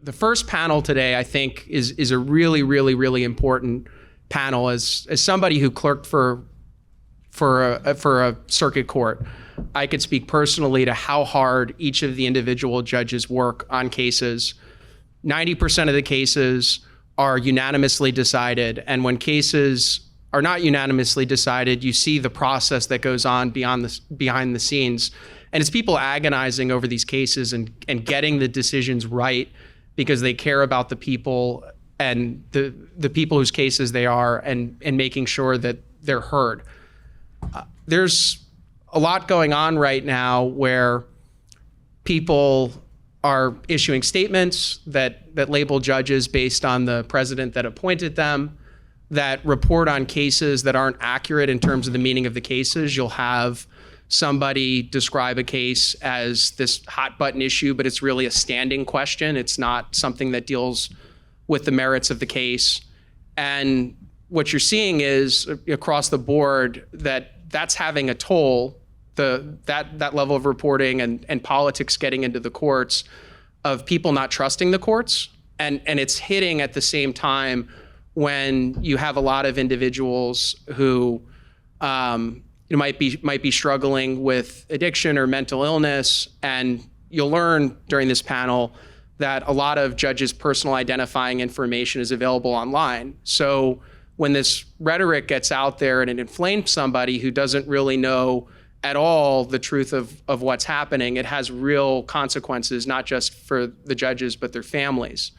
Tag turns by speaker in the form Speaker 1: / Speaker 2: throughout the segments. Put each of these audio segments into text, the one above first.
Speaker 1: the first panel today, I think, is a really, really, really important panel. As somebody who clerked for a circuit court, I could speak personally to how hard each of the individual judges work on cases. 90% of the cases are unanimously decided, and when cases are not unanimously decided, you see the process that goes on behind the scenes. And it's people agonizing over these cases and getting the decisions right because they care about the people and the people whose cases they are and making sure that they're heard. There's a lot going on right now where people are issuing statements that label judges based on the president that appointed them, that report on cases that aren't accurate in terms of the meaning of the cases. You'll have somebody describe a case as this hot button issue, but it's really a standing question. It's not something that deals with the merits of the case. And what you're seeing is across the board that's having a toll, that level of reporting and politics getting into the courts, of people not trusting the courts. And it's hitting at the same time when you have a lot of individuals who might be struggling with addiction or mental illness. And you'll learn during this panel that a lot of judges' personal identifying information is available online. So when this rhetoric gets out there and it inflames somebody who doesn't really know at all the truth of what's happening, it has real consequences, not just for the judges, but their families.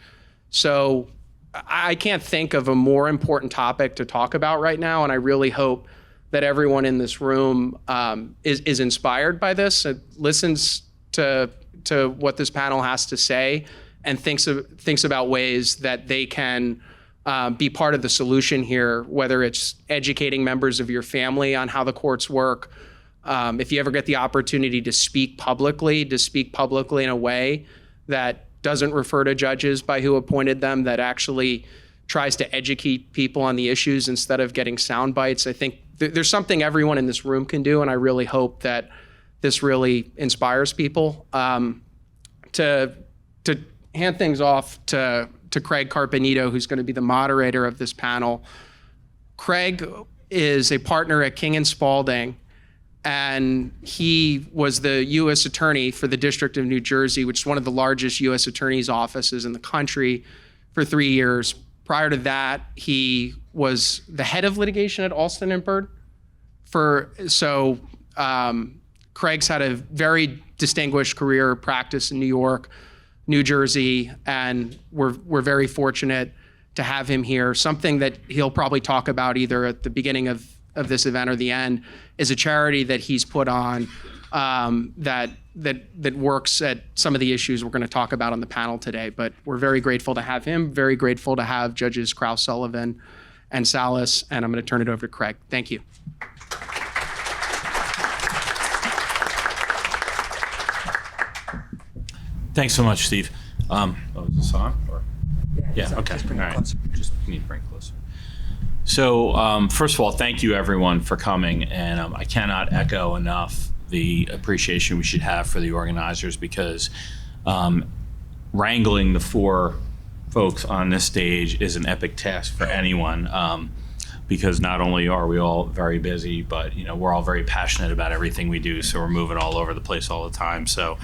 Speaker 1: So I can't think of a more important topic to talk about right now, and I really hope that everyone in this room is inspired by this, and listens to what this panel has to say, and thinks about ways that they can be part of the solution here, whether it's educating members of your family on how the courts work. If you ever get the opportunity to speak publicly in a way that doesn't refer to judges by who appointed them, that actually tries to educate people on the issues instead of getting sound bites. I think there's something everyone in this room can do, and I really hope that this really inspires people. To hand things off to Craig Carpenito, who's going to be the moderator of this panel. Craig is a partner at King & Spalding, and he was the U.S. Attorney for the District of New Jersey, which is one of the largest U.S. Attorney's offices in the country, for 3 years. Prior to that, he was the head of litigation at Alston & Bird. Craig's had a very distinguished career practice in New York, New Jersey, and we're very fortunate to have him here. Something that he'll probably talk about either at the beginning of this event or the end is a charity that he's put on that works at some of the issues we're going to talk about on the panel today. But we're very grateful to have him, very grateful to have Judges Krauss, Sullivan, and Salas, and I'm going to turn it over to Craig. Thank you.
Speaker 2: Thanks so much, Steve. Is this on? Or? Yeah, okay.
Speaker 3: Just bring
Speaker 2: all
Speaker 3: it
Speaker 2: right.
Speaker 3: closer.
Speaker 2: Just need to bring it closer. So first of all, thank you everyone for coming, and I cannot echo enough the appreciation we should have for the organizers, because wrangling the four folks on this stage is an epic task for anyone, because not only are we all very busy, but we're all very passionate about everything we do, so we're moving all over the place all the time. So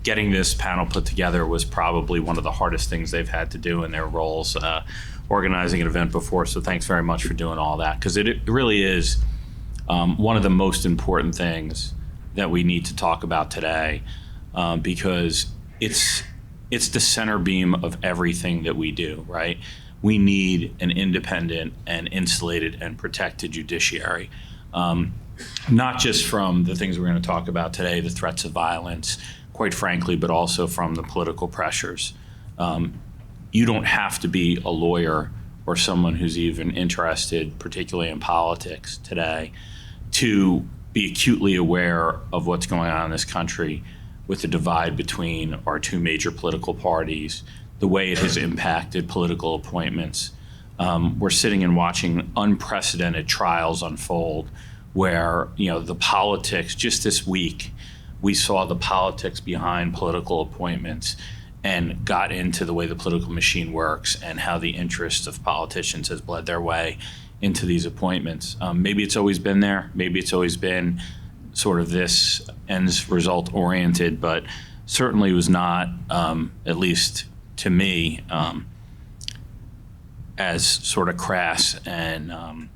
Speaker 2: getting this panel put together was probably one of the hardest things they've had to do in their roles organizing an event before. So thanks very much for doing all that, because it really is one of the most important things that we need to talk about today, because it's the center beam of everything that we do, right? We need an independent and insulated and protected judiciary, not just from the things we're going to talk about today, the threats of violence, quite frankly, but also from the political pressures. You don't have to be a lawyer or someone who's even interested, particularly in politics today, to be acutely aware of what's going on in this country with the divide between our two major political parties, the way it has impacted political appointments. We're sitting and watching unprecedented trials unfold where, the politics, just this week, we saw the politics behind political appointments and got into the way the political machine works and how the interest of politicians has bled their way into these appointments. Maybe it's always been there. Maybe it's always been sort of this ends result oriented, but certainly was not, at least to me, as sort of crass and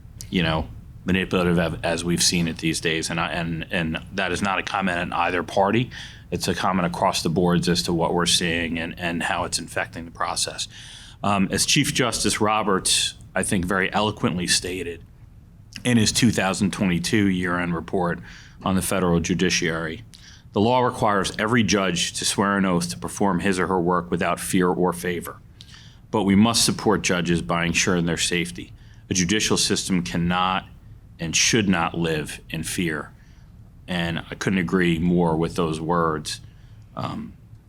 Speaker 2: manipulative as we've seen it these days. And that is not a comment on either party. It's a comment across the boards as to what we're seeing and how it's infecting the process. As Chief Justice Roberts, I think, very eloquently stated in his 2022 year-end report on the federal judiciary, the law requires every judge to swear an oath to perform his or her work without fear or favor. But we must support judges by ensuring their safety. A judicial system cannot and should not live in fear. And I couldn't agree more with those words.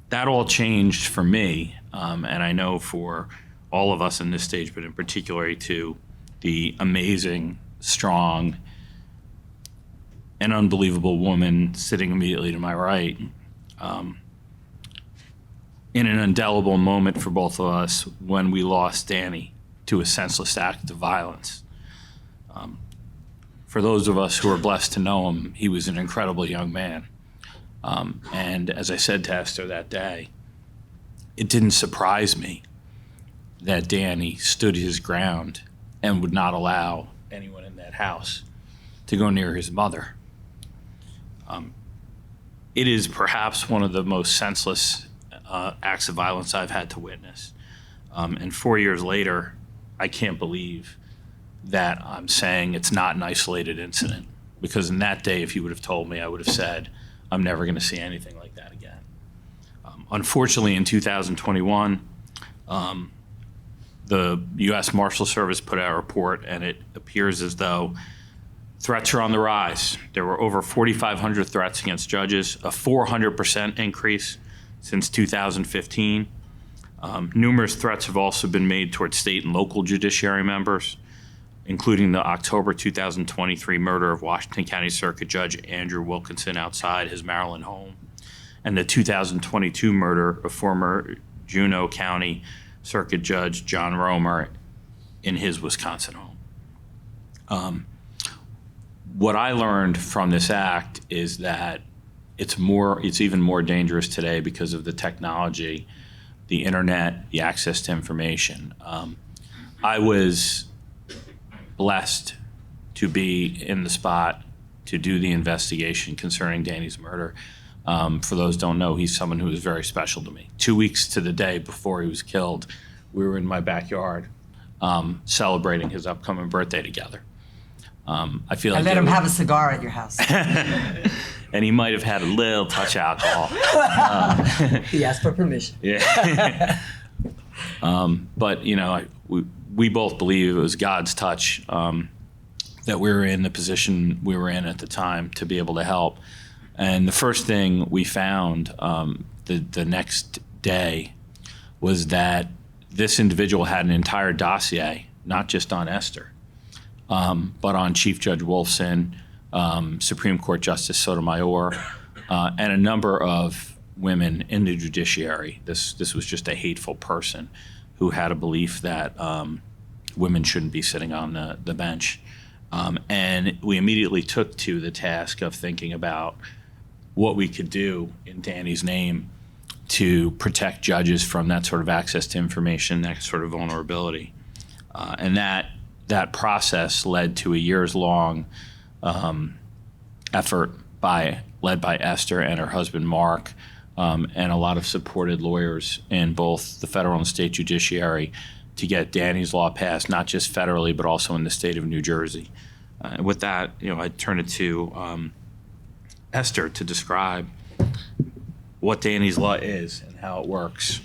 Speaker 2: That all changed for me, and I know for all of us in this stage, but in particular to the amazing, strong, and unbelievable woman sitting immediately to my right, in an indelible moment for both of us when we lost Danny to a senseless act of violence. For those of us who are blessed to know him, he was an incredible young man. And as I said to Esther that day, it didn't surprise me that Danny stood his ground and would not allow anyone in that house to go near his mother. It is perhaps one of the most senseless acts of violence I've had to witness. And 4 years later, I can't believe that I'm saying it's not an isolated incident. Because in that day, if you would have told me, I would have said, I'm never going to see anything like that again. Unfortunately, in 2021, the U.S. Marshal Service put out a report, and it appears as though threats are on the rise. There were over 4,500 threats against judges, a 400% increase since 2015. Numerous threats have also been made towards state and local judiciary members, including the October 2023 murder of Washington County Circuit Judge Andrew Wilkinson outside his Maryland home, and the 2022 murder of former Juneau County Circuit Judge John Romer in his Wisconsin home. What I learned from this act is that it's even more dangerous today because of the technology, the internet, the access to information. I was blessed to be in the spot to do the investigation concerning Danny's murder. For those who don't know, he's someone who is very special to me. 2 weeks to the day before he was killed, we were in my backyard celebrating his upcoming birthday together. I feel like
Speaker 3: I let him have a cigar at your house.
Speaker 2: and he might have had a little touch of alcohol.
Speaker 3: He asked for permission.
Speaker 2: Yeah. But we both believe it was God's touch that we were in the position we were in at the time to be able to help. And the first thing we found the next day was that this individual had an entire dossier, not just on Esther, but on Chief Judge Wolfson, Supreme Court Justice Sotomayor, and a number of women in the judiciary. This was just a hateful person who had a belief that women shouldn't be sitting on the bench. And we immediately took to the task of thinking about what we could do in Danny's name to protect judges from that sort of access to information, that sort of vulnerability. And that process led to a years-long effort led by Esther and her husband Mark, and a lot of supported lawyers in both the federal and state judiciary to get Danny's law passed, not just federally, but also in the state of New Jersey. With that, I turn it to Esther to describe what Danny's law is and how it works.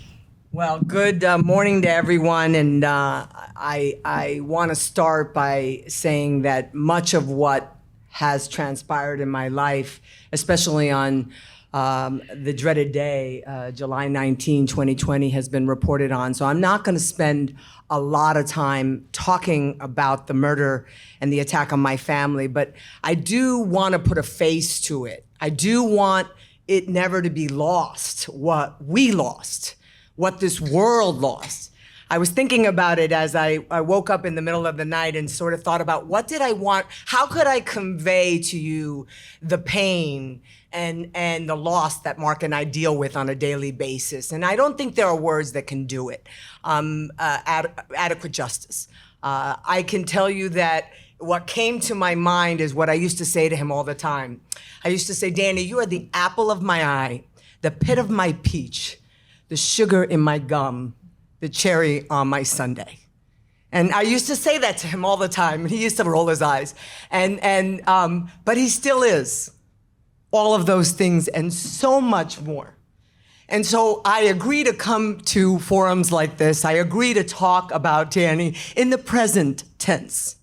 Speaker 3: Well, good morning to everyone, and I want to start by saying that much of what has transpired in my life, especially on the dreaded day, July 19, 2020, has been reported on. So I'm not going to spend a lot of time talking about the murder and the attack on my family, but I do want to put a face to it. I do want it never to be lost, what we lost, what this world lost. I was thinking about it as I woke up in the middle of the night and sort of thought about what did I want, how could I convey to you the pain and the loss that Mark and I deal with on a daily basis. And I don't think there are words that can do it. Adequate justice. I can tell you that what came to my mind is what I used to say to him all the time. I used to say, Danny, you are the apple of my eye, the pit of my peach, the sugar in my gum, the cherry on my sundae. And I used to say that to him all the time, and he used to roll his eyes. But he still is all of those things and so much more. And so I agree to come to forums like this. I agree to talk about Danny in the present tense,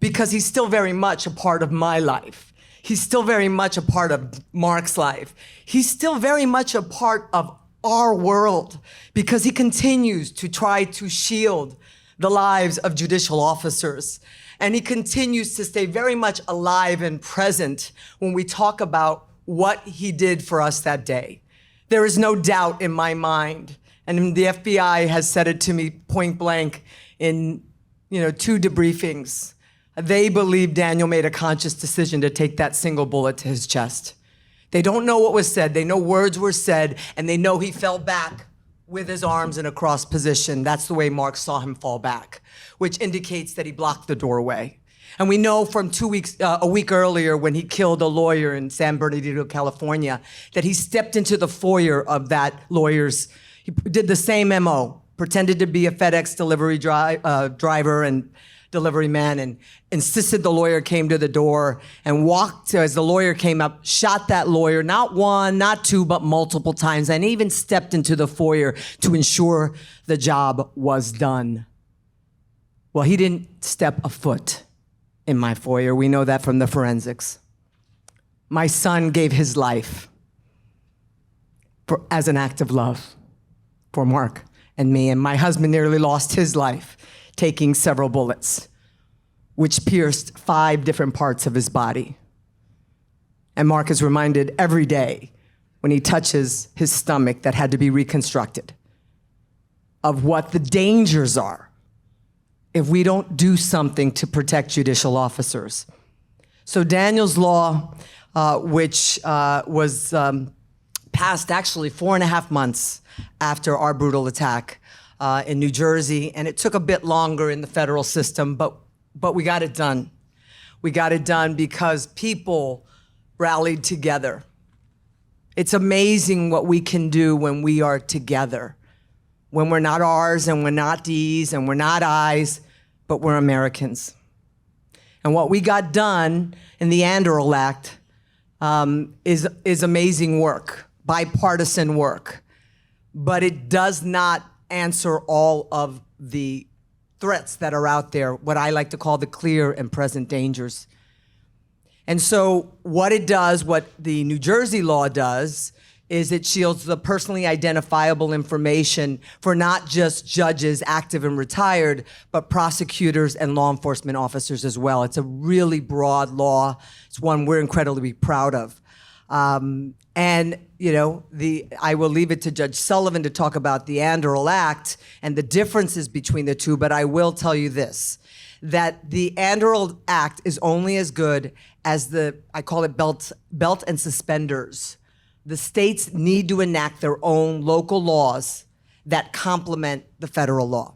Speaker 3: because he's still very much a part of my life. He's still very much a part of Mark's life. He's still very much a part of our world, because he continues to try to shield the lives of judicial officers. And he continues to stay very much alive and present when we talk about what he did for us that day. There is no doubt in my mind, and the FBI has said it to me point blank in 2 debriefings. They believe Daniel made a conscious decision to take that single bullet to his chest. They don't know what was said. They know words were said, and they know he fell back with his arms in a cross position. That's the way Mark saw him fall back, which indicates that he blocked the doorway. And we know from a week earlier, when he killed a lawyer in San Bernardino, California, that he stepped into the foyer of that lawyer's. He did the same MO, pretended to be a FedEx delivery driver and delivery man, and insisted the lawyer came to the door, and walked as the lawyer came up, shot that lawyer, not one, not two, but multiple times, and even stepped into the foyer to ensure the job was done. Well, he didn't step a foot in my foyer. We know that from the forensics. My son gave his life as an act of love for Mark and me, and my husband nearly lost his life taking several bullets, which pierced 5 different parts of his body. And Mark is reminded every day when he touches his stomach that had to be reconstructed of what the dangers are if we don't do something to protect judicial officers. So Daniel's law, which was passed actually 4.5 months after our brutal attack in New Jersey, and it took a bit longer in the federal system, but we got it done. We got it done because people rallied together. It's amazing what we can do when we are together, when we're not R's and we're not D's and we're not I's, but we're Americans. And what we got done in the Anderl Act is amazing work, bipartisan work, but it does not answer all of the threats that are out there, what I like to call the clear and present dangers. And so what it does, what the New Jersey law does, is it shields the personally identifiable information for not just judges, active and retired, but prosecutors and law enforcement officers as well. It's a really broad law. It's one we're incredibly proud of. I will leave it to Judge Sullivan to talk about the Anderl Act and the differences between the two, but I will tell you this, that the Anderl Act is only as good as I call it belt and suspenders. The states need to enact their own local laws that complement the federal law.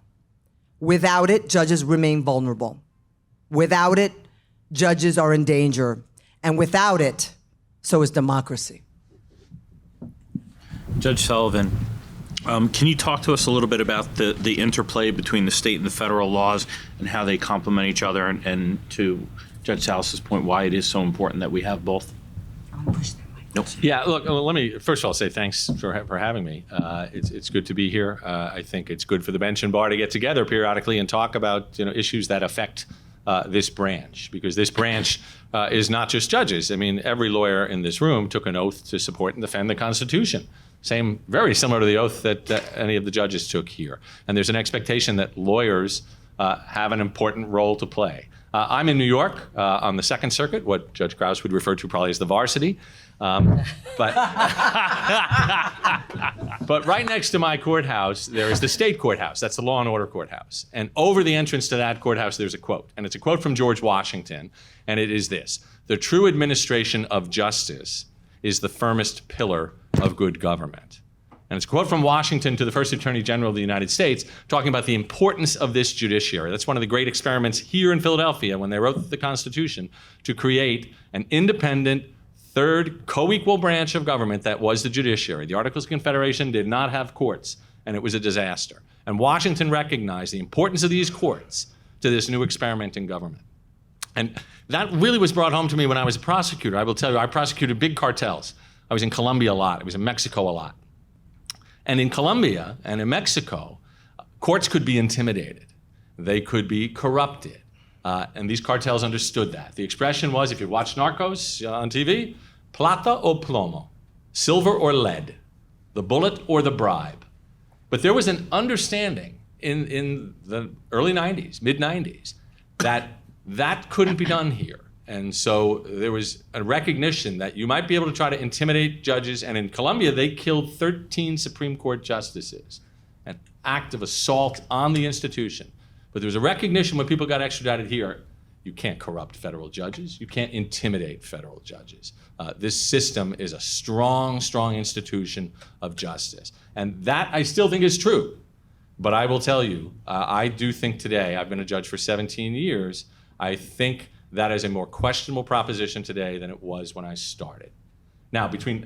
Speaker 3: Without it, judges remain vulnerable. Without it, judges are in danger. And without it, so is democracy.
Speaker 2: Judge Sullivan, can you talk to us a little bit about the interplay between the state and the federal laws and how they complement each other, and to Judge Salas's point, why it is so important that we have both?
Speaker 4: Nope. Yeah, look, let me first of all say thanks for having me. It's good to be here. I think it's good for the bench and bar to get together periodically and talk about issues that affect this branch, because this branch is not just judges. I mean, every lawyer in this room took an oath to support and defend the Constitution. Very similar to the oath that any of the judges took here. And there's an expectation that lawyers have an important role to play. I'm in New York on the Second Circuit, what Judge Krause would refer to probably as the varsity. But But right next to my courthouse, there is the state courthouse. That's the law and order courthouse. And over the entrance to that courthouse, there's a quote. And it's a quote from George Washington. And it is this: "The true administration of justice is the firmest pillar of good government." And it's a quote from Washington to the first Attorney General of the United States, talking about the importance of this judiciary. That's one of the great experiments here in Philadelphia when they wrote the Constitution, to create an independent, third co-equal branch of government that was the judiciary. The Articles of Confederation did not have courts, and it was a disaster. And Washington recognized the importance of these courts to this new experiment in government. And that really was brought home to me when I was a prosecutor. I will tell you, I prosecuted big cartels. I was in Colombia a lot. I was in Mexico a lot. And in Colombia and in Mexico, courts could be intimidated. They could be corrupted. And these cartels understood that. The expression was, if you watch Narcos on TV, plata o plomo, silver or lead, the bullet or the bribe. But there was an understanding in the early 90s, mid 90s, that couldn't be done here. And so there was a recognition that you might be able to try to intimidate judges. And in Colombia, they killed 13 Supreme Court justices, an act of assault on the institution. But there was a recognition when people got extradited here, you can't corrupt federal judges. You can't intimidate federal judges. This system is a strong, strong institution of justice. And that I still think is true. But I will tell you, I do think today, I've been a judge for 17 years, I think that is a more questionable proposition today than it was when I started. Now, between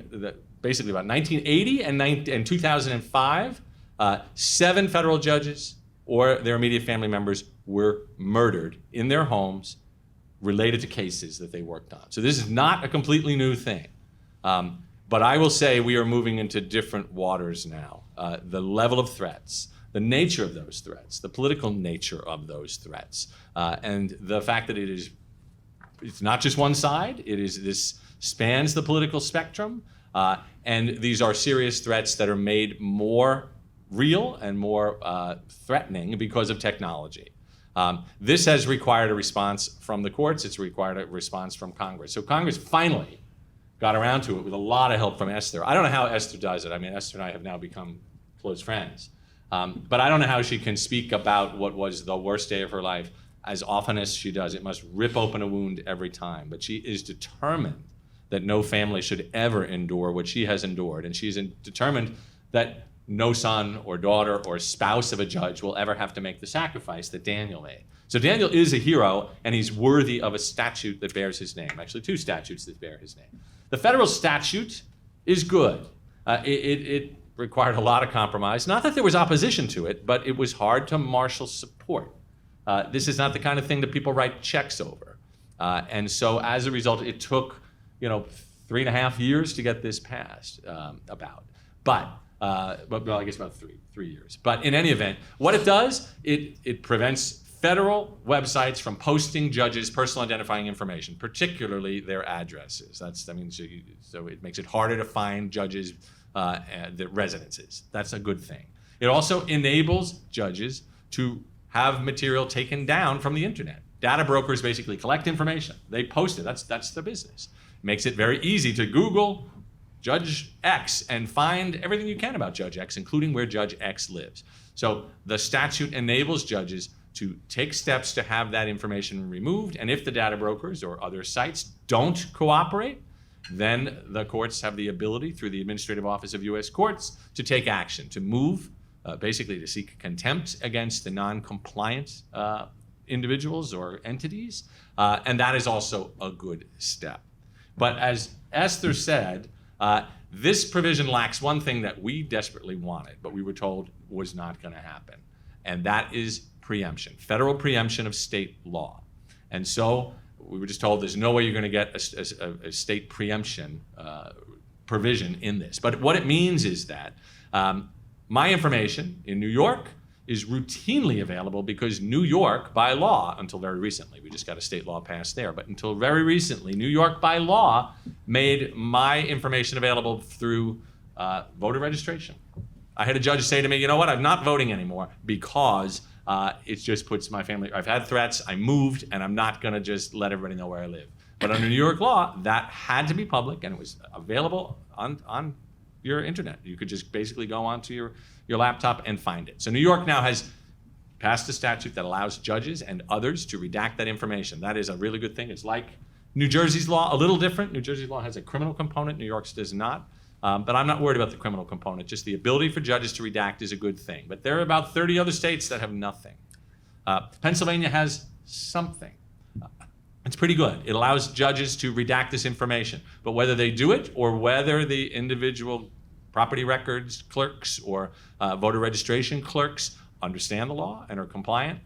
Speaker 4: basically about 1980 and 2005, 7 federal judges or their immediate family members were murdered in their homes related to cases that they worked on. So this is not a completely new thing. But I will say we are moving into different waters now. The level of threats, the nature of those threats, the political nature of those threats, and the fact that it's not just one side, this spans the political spectrum, and these are serious threats that are made more real and more threatening because of technology. This has required a response from the courts. It's required a response from Congress. So Congress finally got around to it with a lot of help from Esther. I don't know how Esther does it. I mean, Esther and I have now become close friends. But I don't know how she can speak about what was the worst day of her life as often as she does. It must rip open a wound every time. But she is determined that no family should ever endure what she has endured. And she's determined that no son or daughter or spouse of a judge will ever have to make the sacrifice that Daniel made. So Daniel is a hero, and he's worthy of a statute that bears his name. Actually, 2 statutes that bear his name. The federal statute is good. It required a lot of compromise. Not that there was opposition to it, but it was hard to marshal support. This is not the kind of thing that people write checks over. And so as a result, it took 3.5 years to get this passed But I guess about three years. But in any event, what it does, it prevents federal websites from posting judges' personal identifying information, particularly their addresses. So it makes it harder to find judges' their residences. That's a good thing. It also enables judges to have material taken down from the internet. Data brokers basically collect information. They post it. That's their business. Makes it very easy to Google Judge X and find everything you can about Judge X, including where Judge X lives. So the statute enables judges to take steps to have that information removed. And if the data brokers or other sites don't cooperate, then the courts have the ability through the Administrative Office of U.S. Courts to take action, to move, basically to seek contempt against the non-compliant individuals or entities. And that is also a good step. But as Esther said, this provision lacks one thing that we desperately wanted, but we were told was not going to happen. And that is preemption, federal preemption of state law. And so we were just told there's no way you're going to get a state preemption provision in this. But what it means is that my information in New York is routinely available because New York, by law, until very recently, we just got a state law passed there, but until very recently, New York, by law, made my information available through voter registration. I had a judge say to me, you know what, I'm not voting anymore because it just puts my family, I've had threats, I moved, and I'm not gonna just let everybody know where I live. But under New York law, that had to be public, and it was available on your internet. You could just basically go onto your laptop and find it. So New York now has passed a statute that allows judges and others to redact that information. That is a really good thing. It's like New Jersey's law, a little different. New Jersey's law has a criminal component. New York's does not. But I'm not worried about the criminal component. Just the ability for judges to redact is a good thing. But there are about 30 other states that have nothing. Pennsylvania has something. It's pretty good. It allows judges to redact this information. But whether they do it or whether the individual property records clerks or voter registration clerks understand the law and are compliant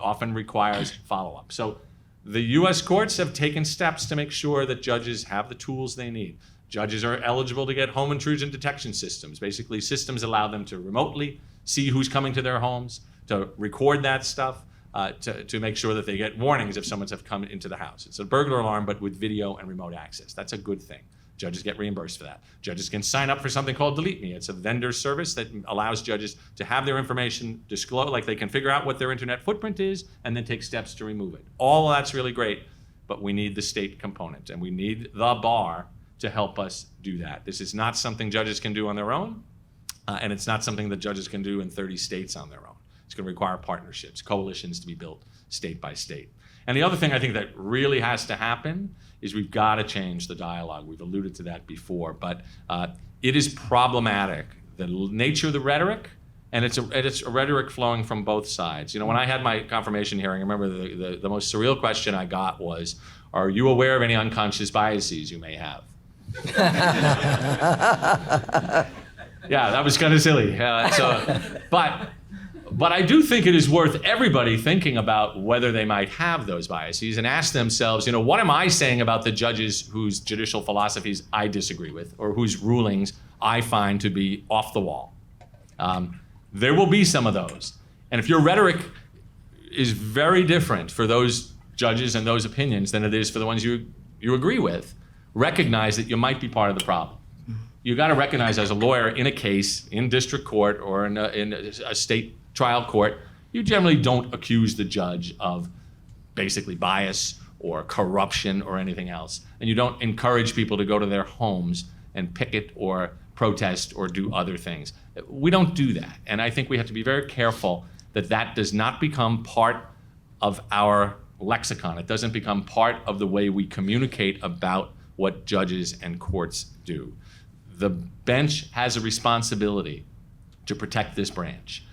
Speaker 4: often requires follow-up. So the U.S. courts have taken steps to make sure that judges have the tools they need. Judges are eligible to get home intrusion detection systems. Basically, systems allow them to remotely see who's coming to their homes, to record that stuff, to make sure that they get warnings if someone's have come into the house. It's a burglar alarm, but with video and remote access. That's a good thing. Judges get reimbursed for that. Judges can sign up for something called Delete Me. It's a vendor service that allows judges to have their information disclosed, like they can figure out what their internet footprint is and then take steps to remove it. All of that's really great, but we need the state component, and we need the bar to help us do that. This is not something judges can do on their own, and it's not something that judges can do in 30 states on their own. It's going to require partnerships, coalitions to be built state by state. And the other thing I think that really has to happen is we've got to change the dialogue. We've alluded to that before, but it is problematic, the nature of the rhetoric, and it's a rhetoric flowing from both sides. You know, when I had my confirmation hearing, I remember the most surreal question I got was, are you aware of any unconscious biases you may have? Yeah, that was kind of silly. But I do think it is worth everybody thinking about whether they might have those biases and ask themselves, you know, what am I saying about the judges whose judicial philosophies I disagree with or whose rulings I find to be off the wall? There will be some of those. And if your rhetoric is very different for those judges and those opinions than it is for the ones you agree with, recognize that you might be part of the problem. You got to recognize as a lawyer in a case, in district court or in a state trial court, you generally don't accuse the judge of basically bias or corruption or anything else. And you don't encourage people to go to their homes and picket or protest or do other things. We don't do that. And I think we have to be very careful that that does not become part of our lexicon. It doesn't become part of the way we communicate about what judges and courts do. The bench has a responsibility to protect this branch.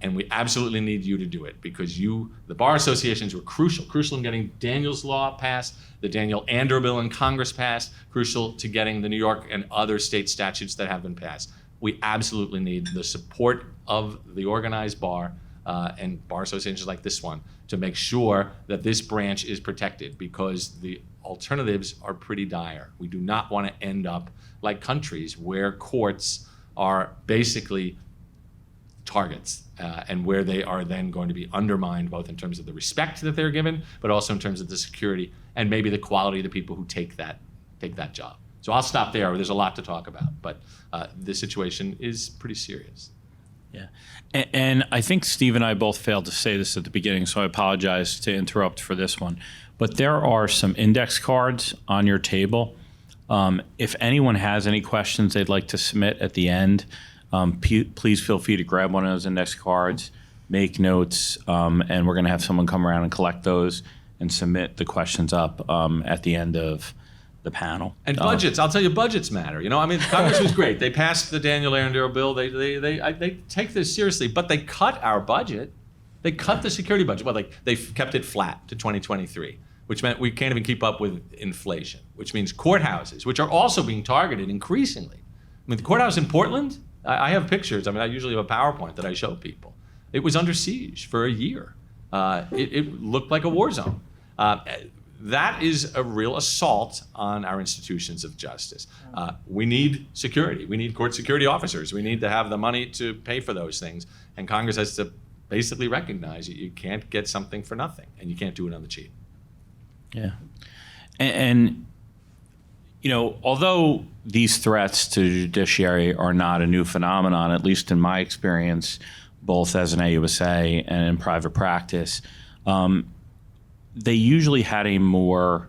Speaker 4: And we absolutely need you to do it because the bar associations were crucial in getting Daniel's law passed, the Daniel Ander bill in Congress passed, crucial to getting the New York and other state statutes that have been passed. We absolutely need the support of the organized bar and bar associations like this one to make sure that this branch is protected because the alternatives are pretty dire. We do not want to end up like countries where courts are basically targets and where they are then going to be undermined both in terms of the respect that they're given, but also in terms of the security and maybe the quality of the people who take that job. So I'll stop there. There's a lot to talk about, but this situation is pretty serious.
Speaker 5: Yeah, and I think Steve and I both failed to say this at the beginning, so I apologize to interrupt for this one. But there are some index cards on your table. If anyone has any questions they'd like to submit at the end, please feel free to grab one of those index cards, make notes, and we're going to have someone come around and collect those and submit the questions up at the end of the panel.
Speaker 4: And budgets, I'll tell you, budgets matter. You know, I mean, Congress was great. They passed the Daniel Ander bill. They take this seriously, but they cut our budget. They cut the security budget. Well, they kept it flat to 2023, which meant we can't even keep up with inflation, which means courthouses, which are also being targeted increasingly. I mean, the courthouse in Portland, I have pictures. I mean, I usually have a PowerPoint that I show people. It was under siege for a year. It looked like a war zone. That is a real assault on our institutions of justice. We need security. We need court security officers. We need to have the money to pay for those things. And Congress has to basically recognize that you can't get something for nothing, and you can't do it on the cheap.
Speaker 5: Yeah. And you know, although these threats to the judiciary are not a new phenomenon, at least in my experience, both as an AUSA and in private practice, they usually had a more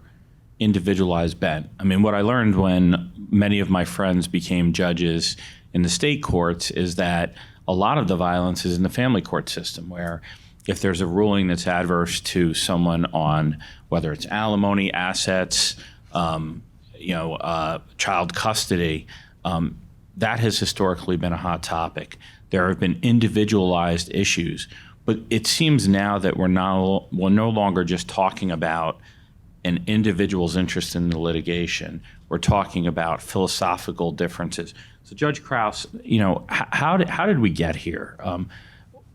Speaker 5: individualized bent. I mean, what I learned when many of my friends became judges in the state courts is that a lot of the violence is in the family court system, where if there's a ruling that's adverse to someone on whether it's alimony, assets, child custody, that has historically been a hot topic. There have been individualized issues, but it seems now that we're no longer just talking about an individual's interest in the litigation. We're talking about philosophical differences. So, Judge Krause, how did we get here?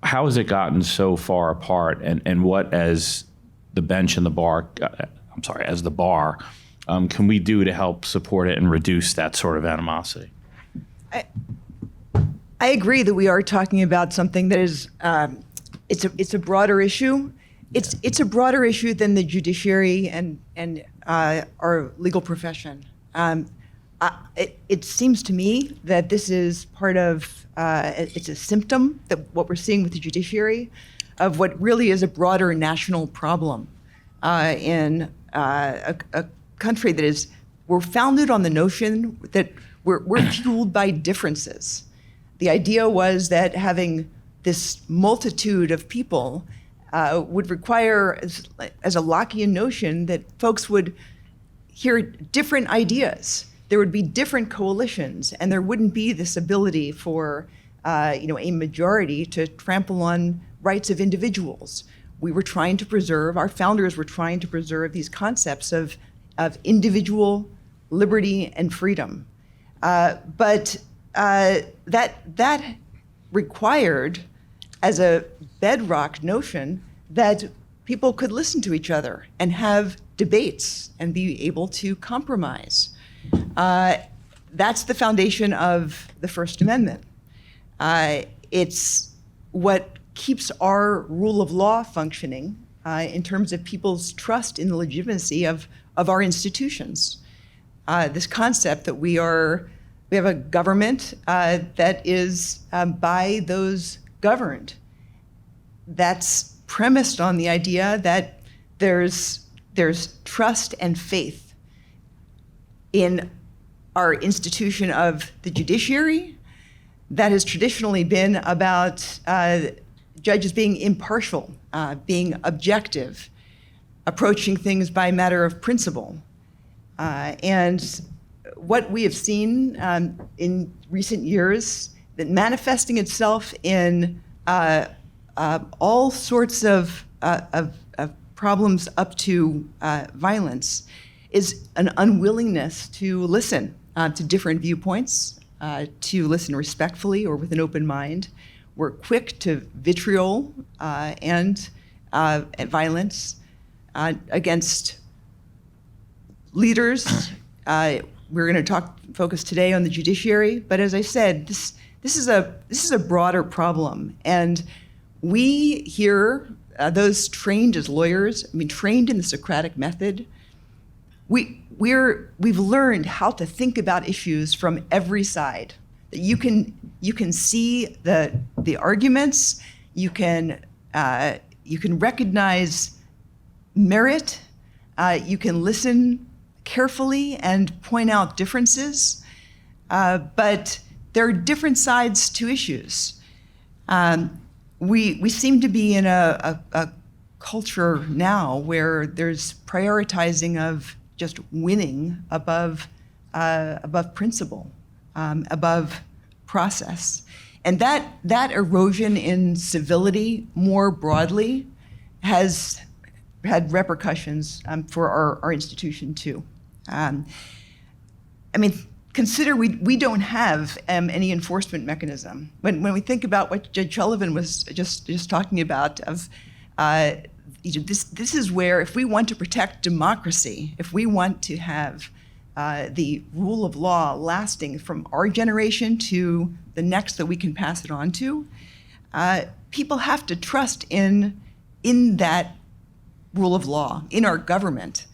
Speaker 5: How has it gotten so far apart? And what, as the bench and the bar, as the bar, can we do to help support it and reduce that sort of animosity?
Speaker 6: I agree that we are talking about something that is it's a broader issue. It's a broader issue than the judiciary and our legal profession. It seems to me that this is part of it's a symptom that what we're seeing with the judiciary of what really is a broader national problem in a country that is we're founded on the notion that we're fueled by differences. The idea was that having this multitude of people would require, as a Lockean notion, that folks would hear different ideas. There would be different coalitions, and there wouldn't be this ability for a majority to trample on rights of individuals. We were trying to preserve, our founders were trying to preserve these concepts of individual liberty and freedom. But that required, as a bedrock notion, that people could listen to each other and have debates and be able to compromise. That's the foundation of the First Amendment. It's what keeps our rule of law functioning in terms of people's trust in the legitimacy of our institutions. This concept that we have a government that is by those governed. That's premised on the idea that there's trust and faith in our institution of the judiciary. That has traditionally been about judges being impartial, being objective, approaching things by matter of principle. And what we have seen in recent years, that manifesting itself in all sorts of problems up to violence, is an unwillingness to listen to different viewpoints, to listen respectfully or with an open mind. We're quick to vitriol and violence against leaders. We're going to focus today on the judiciary, but as I said, this is a broader problem, and we here, those trained as lawyers, trained in the Socratic method, we've learned how to think about issues from every side. That you can see the arguments, you can recognize merit, you can listen carefully and point out differences, but there are different sides to issues. We seem to be in a culture now where there's prioritizing of just winning above principle, above process. And that erosion in civility more broadly has had repercussions for our institution too. Consider we don't have any enforcement mechanism. When we think about what Judge Sullivan was just talking about, of this is where, if we want to protect democracy, if we want to have the rule of law lasting from our generation to the next that we can pass it on to, people have to trust in that rule of law, in our government.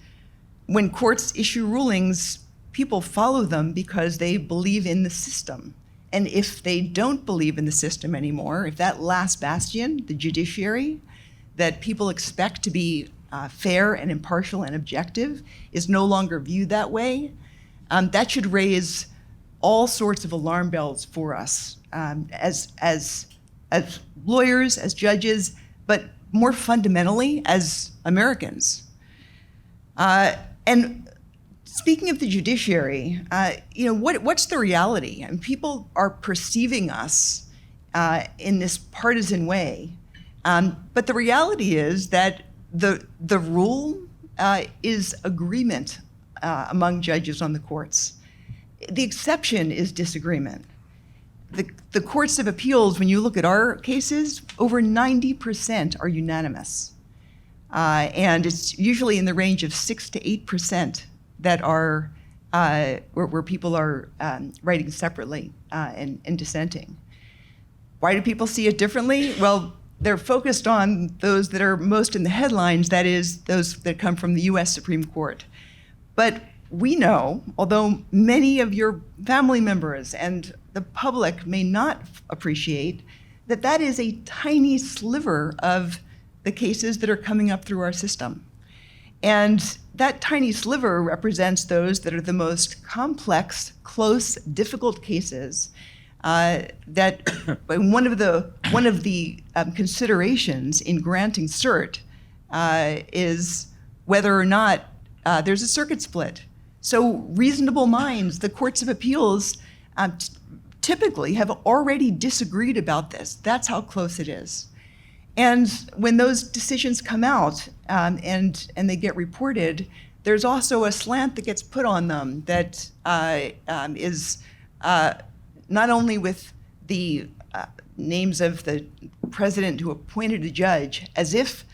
Speaker 6: When courts issue rulings, people follow them because they believe in the system. And if they don't believe in the system anymore, if that last bastion, the judiciary, that people expect to be fair and impartial and objective, is no longer viewed that way, that should raise all sorts of alarm bells for us as lawyers, as judges, but more fundamentally as Americans. And speaking of the judiciary, what's the reality? I mean, people are perceiving us in this partisan way, but the reality is that the rule is agreement among judges on the courts. The exception is disagreement. The courts of appeals, when you look at our cases, over 90% are unanimous. And it's usually in the range of 6 to 8% that are where people are writing separately and dissenting. Why do people see it differently? Well, they're focused on those that are most in the headlines, that is, those that come from the US Supreme Court. But we know, although many of your family members and the public may not appreciate, that that is a tiny sliver of the cases that are coming up through our system. And that tiny sliver represents those that are the most complex, close, difficult cases that one of the considerations in granting cert is whether or not there's a circuit split. So reasonable minds, the courts of appeals typically have already disagreed about this. That's how close it is. And when those decisions come out and they get reported, there's also a slant that gets put on them that is not only with the names of the president who appointed a judge, as if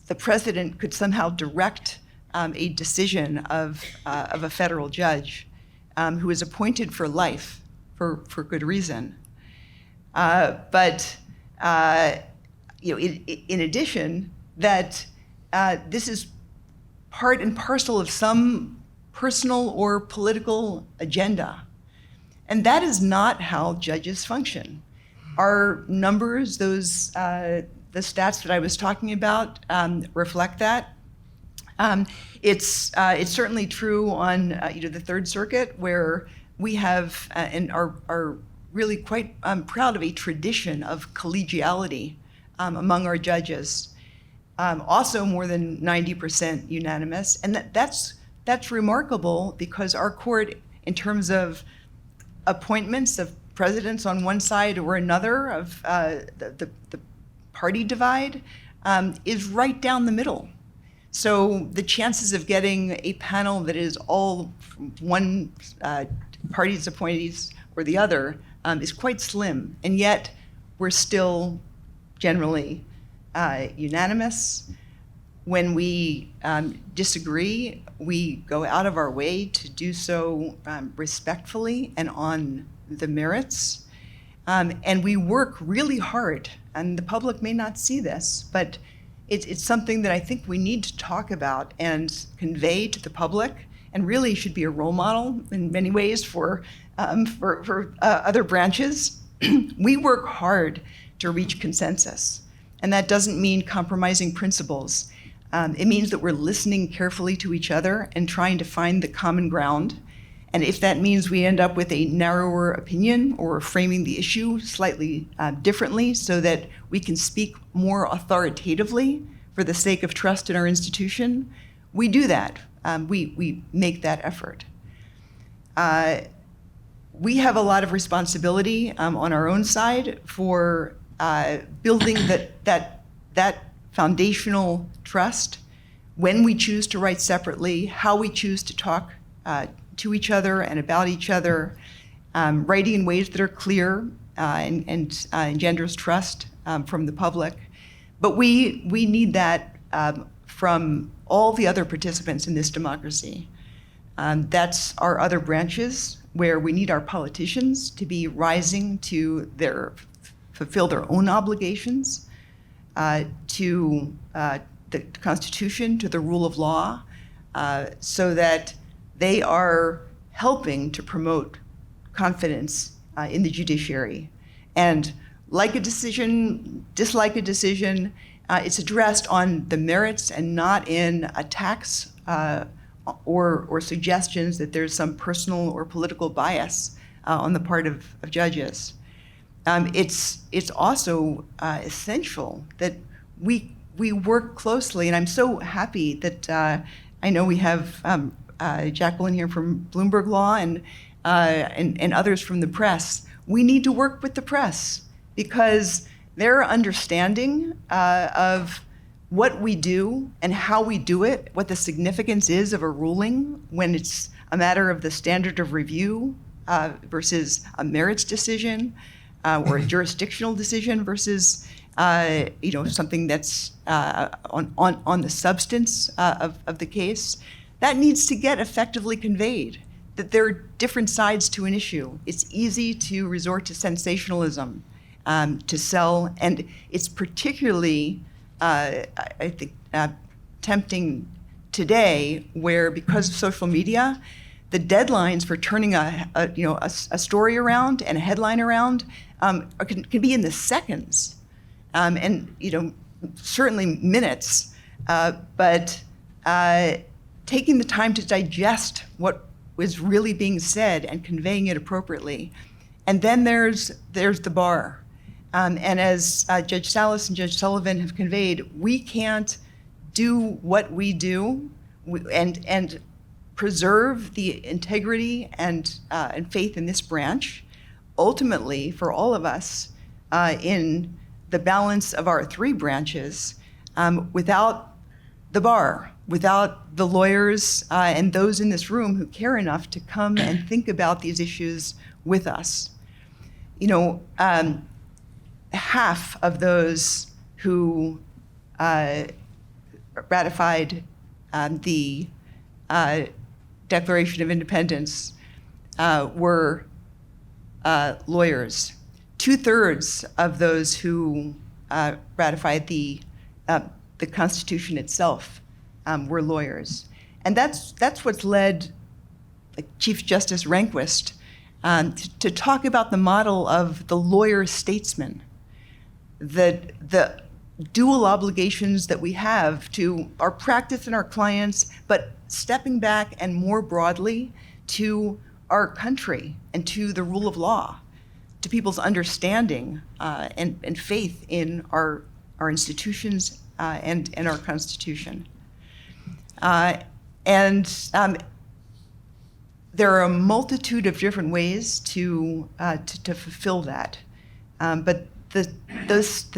Speaker 6: the president could somehow direct a decision of a federal judge who is appointed for life for good reason. But in addition, that this is part and parcel of some personal or political agenda. And that is not how judges function. Our numbers, those the stats that I was talking about, reflect that. It's certainly true on the Third Circuit, where we have and are really quite proud of a tradition of collegiality among our judges. Also more than 90% unanimous, and that's remarkable because our court, in terms of appointments of presidents on one side or another of the party divide, is right down the middle. So the chances of getting a panel that is all from one party's appointees or the other is quite slim, and yet we're still generally unanimous. When we disagree, we go out of our way to do so respectfully and on the merits. And we work really hard, and the public may not see this, but it's something that I think we need to talk about and convey to the public, and really should be a role model in many ways for other branches. We work hard to reach consensus, and that doesn't mean compromising principles. It means that we're listening carefully to each other and trying to find the common ground. And if that means we end up with a narrower opinion or framing the issue slightly differently so that we can speak more authoritatively for the sake of trust in our institution, we do that. We make that effort. We have a lot of responsibility on our own side for building that foundational trust when we choose to write separately, how we choose to talk to each other and about each other, writing in ways that are clear and engenders trust from the public. But we need that from all the other participants in this democracy. That's our other branches, where we need our politicians to be rising to fulfill their own obligations to the Constitution, to the rule of law, so that they are helping to promote confidence in the judiciary. And like a decision, dislike a decision, it's addressed on the merits and not in attacks or suggestions that there's some personal or political bias on the part of judges. It's also essential that we work closely, and I'm so happy that I know we have Jacqueline here from Bloomberg Law and others from the press. We need to work with the press because their understanding of what we do and how we do it, what the significance is of a ruling when it's a matter of the standard of review versus a merits decision or a jurisdictional decision versus something that's on the substance of the case, that needs to get effectively conveyed, that there are different sides to an issue. It's easy to resort to sensationalism to sell, and it's particularly, I think, tempting today where, because of social media, the deadlines for turning a story around and a headline around can be in the seconds, and certainly minutes, but taking the time to digest what was really being said and conveying it appropriately. And then there's the bar. And as Judge Salas and Judge Sullivan have conveyed, we can't do what we do and preserve the integrity and faith in this branch, ultimately for all of us in the balance of our three branches, without the bar, without the lawyers and those in this room who care enough to come and think about these issues with us. Half of those who ratified the Declaration of Independence were lawyers. 2/3 of those who ratified the Constitution itself were lawyers. And that's what's led Chief Justice Rehnquist to talk about the model of the lawyer-statesman, the dual obligations that we have to our practice and our clients, but stepping back and more broadly to our country and to the rule of law, to people's understanding and faith in our institutions and our Constitution. There are a multitude of different ways to fulfill that, but the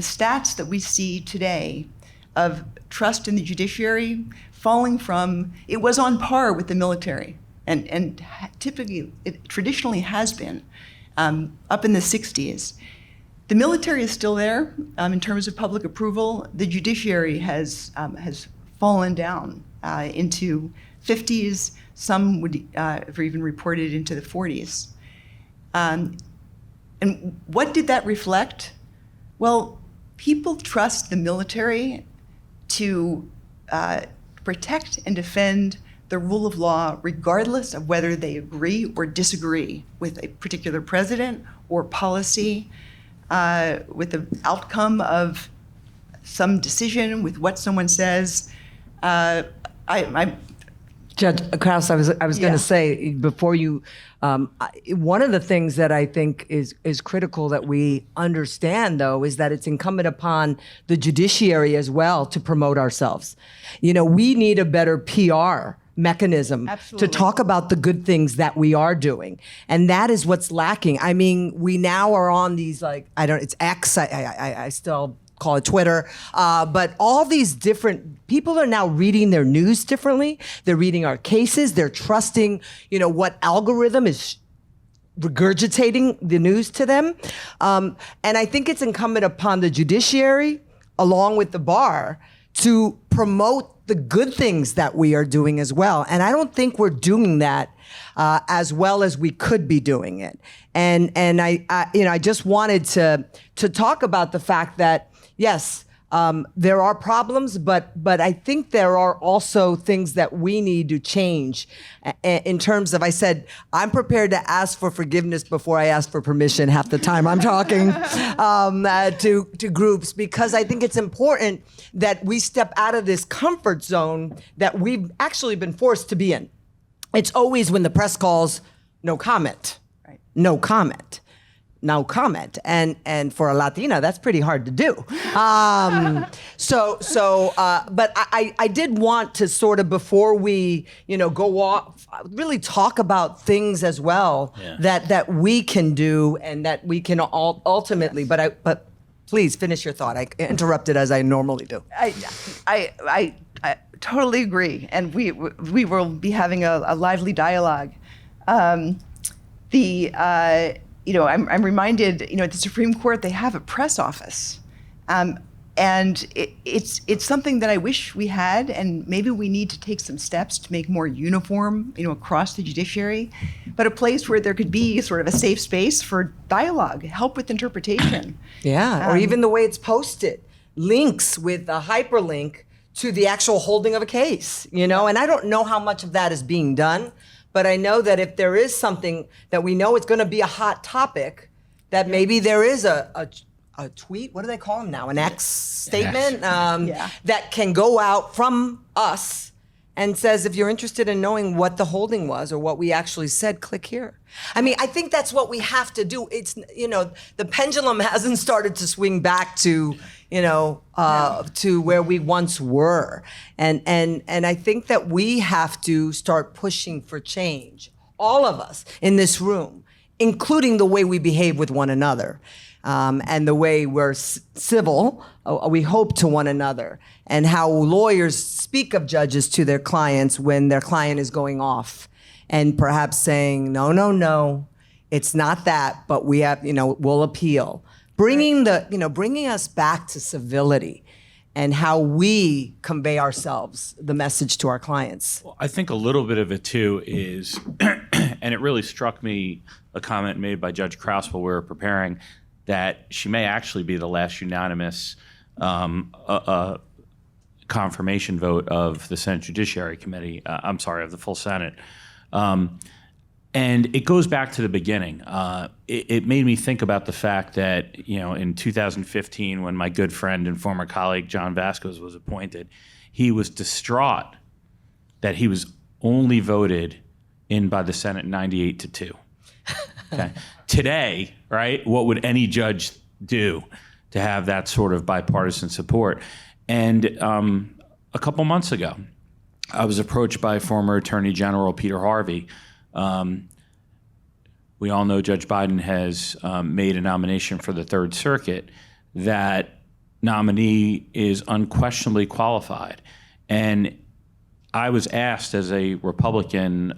Speaker 6: stats that we see today of trust in the judiciary falling from, it was on par with the military, and typically it traditionally has been up in the 60s. The military is still there in terms of public approval. The judiciary has fallen down into 50s. Some would have even reported into the 40s. And what did that reflect? Well, people trust the military to protect and defend the rule of law, regardless of whether they agree or disagree with a particular president or policy, with the outcome of some decision, with what someone says.
Speaker 3: Judge Krause, I was going to say before you, one of the things that I think is critical that we understand, though, is that it's incumbent upon the judiciary as well to promote ourselves. We need a better PR mechanism to talk about the good things that we are doing, and that is what's lacking. I mean, we now are on these it's X. I still call it Twitter, but all these different people are now reading their news differently. They're reading our cases. They're trusting, what algorithm is regurgitating the news to them. And I think it's incumbent upon the judiciary, along with the bar, to promote the good things that we are doing as well. And I don't think we're doing that as well as we could be doing it. And I just wanted to talk about the fact that, yes, There are problems, but I think there are also things that we need to change in terms of, I said, I'm prepared to ask for forgiveness before I ask for permission half the time I'm talking to groups, because I think it's important that we step out of this comfort zone that we've actually been forced to be in. It's always when the press calls, no comment, right? No comment. No comment, and for a Latina, that's pretty hard to do. But I did want to sort of, before we, go off, really talk about things as well that we can do and that we can ultimately. But please finish your thought. I interrupted as I normally do.
Speaker 6: I totally agree, and we will be having a lively dialogue. I'm reminded, at the Supreme Court, they have a press office. And it's something that I wish we had, and maybe we need to take some steps to make more uniform, across the judiciary, but a place where there could be sort of a safe space for dialogue, help with interpretation.
Speaker 3: Yeah, or even the way it's posted, links with a hyperlink to the actual holding of a case, and I don't know how much of that is being done. But I know that if there is something that we know it's going to be a hot topic, that maybe there is a tweet, what do they call them now, an X statement, that can go out from us and says, if you're interested in knowing what the holding was or what we actually said, click here. I mean, I think that's what we have to do. It's, the pendulum hasn't started to swing back to, to where we once were. And I think that we have to start pushing for change, all of us in this room, including the way we behave with one another, and the way we're civil, we hope, to one another, and how lawyers speak of judges to their clients when their client is going off and perhaps saying, no, it's not that, but we have, we'll appeal. Bringing us back to civility and how we convey ourselves, the message to our clients.
Speaker 5: Well, I think a little bit of it too is, and it really struck me, a comment made by Judge Krause while we were preparing, that she may actually be the last unanimous confirmation vote of the Senate Judiciary Committee, of the full Senate. And it goes back to the beginning. It made me think about the fact that, in 2015, when my good friend and former colleague John Vasquez was appointed, he was distraught that he was only voted in by the Senate 98-2. Okay. Today, right, what would any judge do to have that sort of bipartisan support? And a couple months ago, I was approached by former Attorney General Peter Harvey. We all know Judge Biden has made a nomination for the Third Circuit. That nominee is unquestionably qualified. And I was asked as a Republican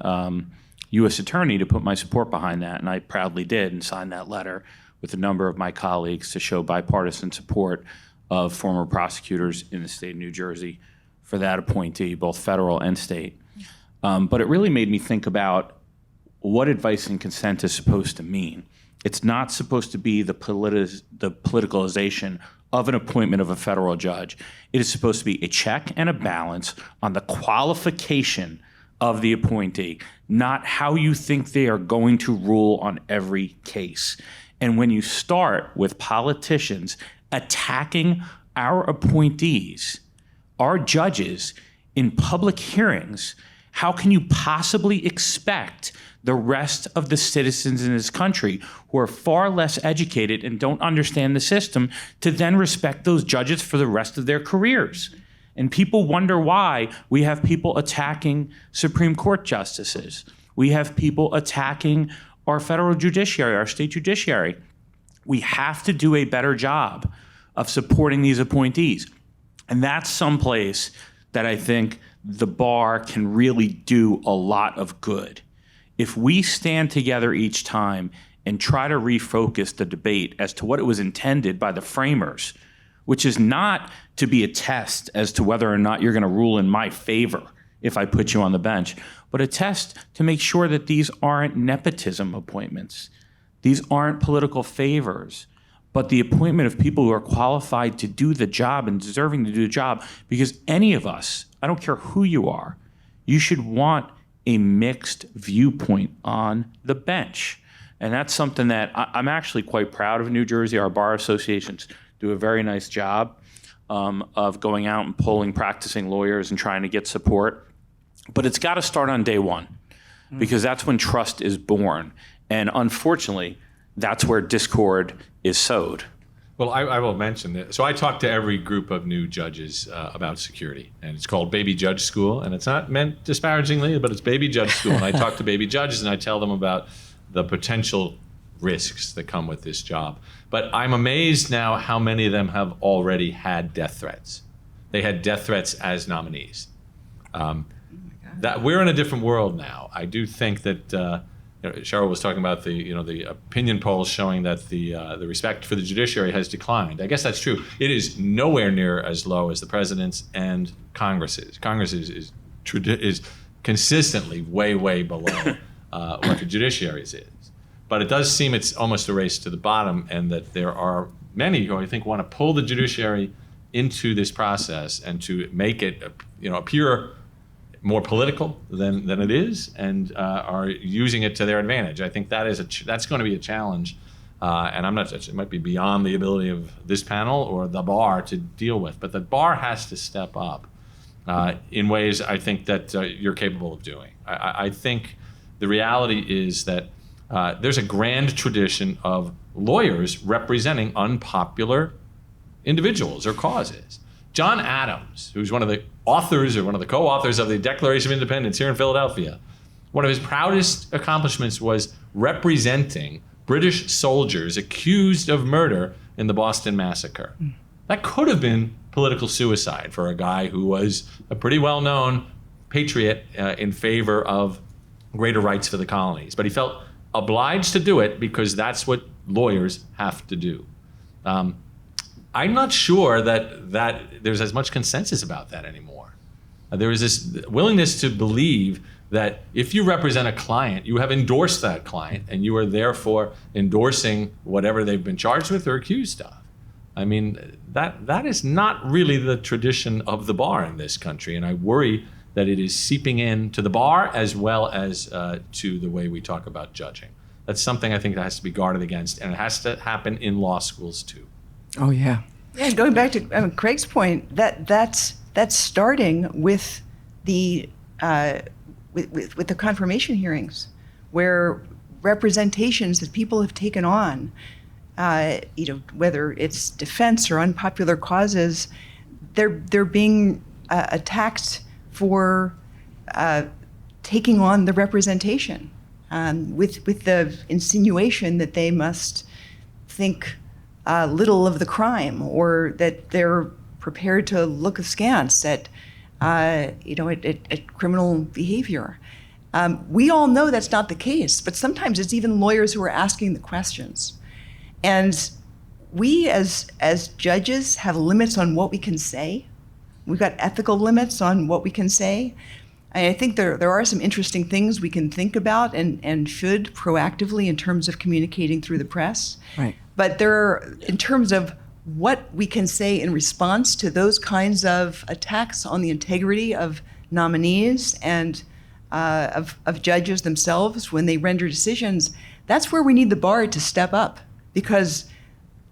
Speaker 5: U.S. attorney to put my support behind that, and I proudly did and signed that letter with a number of my colleagues to show bipartisan support of former prosecutors in the state of New Jersey for that appointee, both federal and state. But it really made me think about what advice and consent is supposed to mean. It's not supposed to be the politicalization of an appointment of a federal judge. It is supposed to be a check and a balance on the qualification of the appointee, not how you think they are going to rule on every case. And when you start with politicians attacking our appointees, our judges, in public hearings, how can you possibly expect the rest of the citizens in this country who are far less educated and don't understand the system to then respect those judges for the rest of their careers? And people wonder why we have people attacking Supreme Court justices. We have people attacking our federal judiciary, our state judiciary. We have to do a better job of supporting these appointees. And that's someplace that I think the bar can really do a lot of good. If we stand together each time and try to refocus the debate as to what it was intended by the framers, which is not to be a test as to whether or not you're going to rule in my favor if I put you on the bench, but a test to make sure that these aren't nepotism appointments. These aren't political favors. but the appointment of people who are qualified to do the job and deserving to do the job. Because any of us, I don't care who you are, you should want a mixed viewpoint on the bench. And that's something that I'm actually quite proud of New Jersey. Our bar associations do a very nice job of going out and polling practicing lawyers and trying to get support. But it's got to start on day one, because that's when trust is born. And unfortunately, that's where discord is sowed.
Speaker 4: Well, I will mention that. So I talk to every group of new judges about security, and it's called Baby Judge School, and it's not meant disparagingly, but it's Baby Judge School. And I talk to baby judges, and I tell them about the potential risks that come with this job. But I'm amazed now how many of them have already had death threats. They had death threats as nominees. That we're in a different world now. I do think that Cheryl was talking about the opinion polls showing that the respect for the judiciary has declined. I guess that's true. It is nowhere near as low as the president's and Congress's. Congress is consistently way below what the judiciary's is. But it does seem it's almost a race to the bottom, and that there are many who I think want to pull the judiciary into this process and to make it appear more political than it is, and are using it to their advantage. I think that's going to be a challenge, and I'm not. It might be beyond the ability of this panel or the bar to deal with. But the bar has to step up in ways I think that you're capable of doing. I think the reality is that there's a grand tradition of lawyers representing unpopular individuals or causes. John Adams, who's one of the authors or one of the co-authors of the Declaration of Independence here in Philadelphia, one of his proudest accomplishments was representing British soldiers accused of murder in the Boston Massacre. That could have been political suicide for a guy who was a pretty well-known patriot in favor of greater rights for the colonies. But he felt obliged to do it because that's what lawyers have to do. I'm not sure that there's as much consensus about that anymore. There is this willingness to believe that if you represent a client, you have endorsed that client, and you are therefore endorsing whatever they've been charged with or accused of. I mean, that is not really the tradition of the bar in this country, and I worry that it is seeping into the bar as well as to the way we talk about judging. That's something I think that has to be guarded against, and it has to happen in law schools too.
Speaker 3: Oh, yeah.
Speaker 6: Yeah, going back to Craig's point, that's starting with the with the confirmation hearings, where representations that people have taken on, whether it's defense or unpopular causes, they're being attacked for taking on the representation, with the insinuation that they must think little of the crime, or that they're prepared to look askance at criminal behavior. We all know that's not the case, but sometimes it's even lawyers who are asking the questions. And we as judges have limits on what we can say. We've got ethical limits on what we can say. I think there are some interesting things we can think about and should proactively in terms of communicating through the press.
Speaker 3: Right.
Speaker 6: But there are, in terms of what we can say in response to those kinds of attacks on the integrity of nominees and of judges themselves when they render decisions, that's where we need the bar to step up, because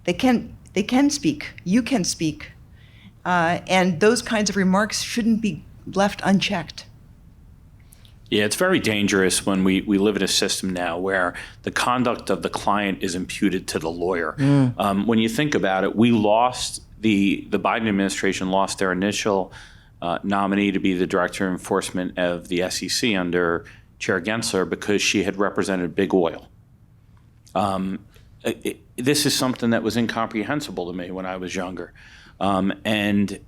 Speaker 6: they can speak, you can speak, and those kinds of remarks shouldn't be left unchecked.
Speaker 5: Yeah, it's very dangerous when we live in a system now where the conduct of the client is imputed to the lawyer. When you think about it, we lost, the Biden administration lost their initial nominee to be the director of enforcement of the SEC under Chair Gensler because she had represented big oil. This is something that was incomprehensible to me when I was younger. And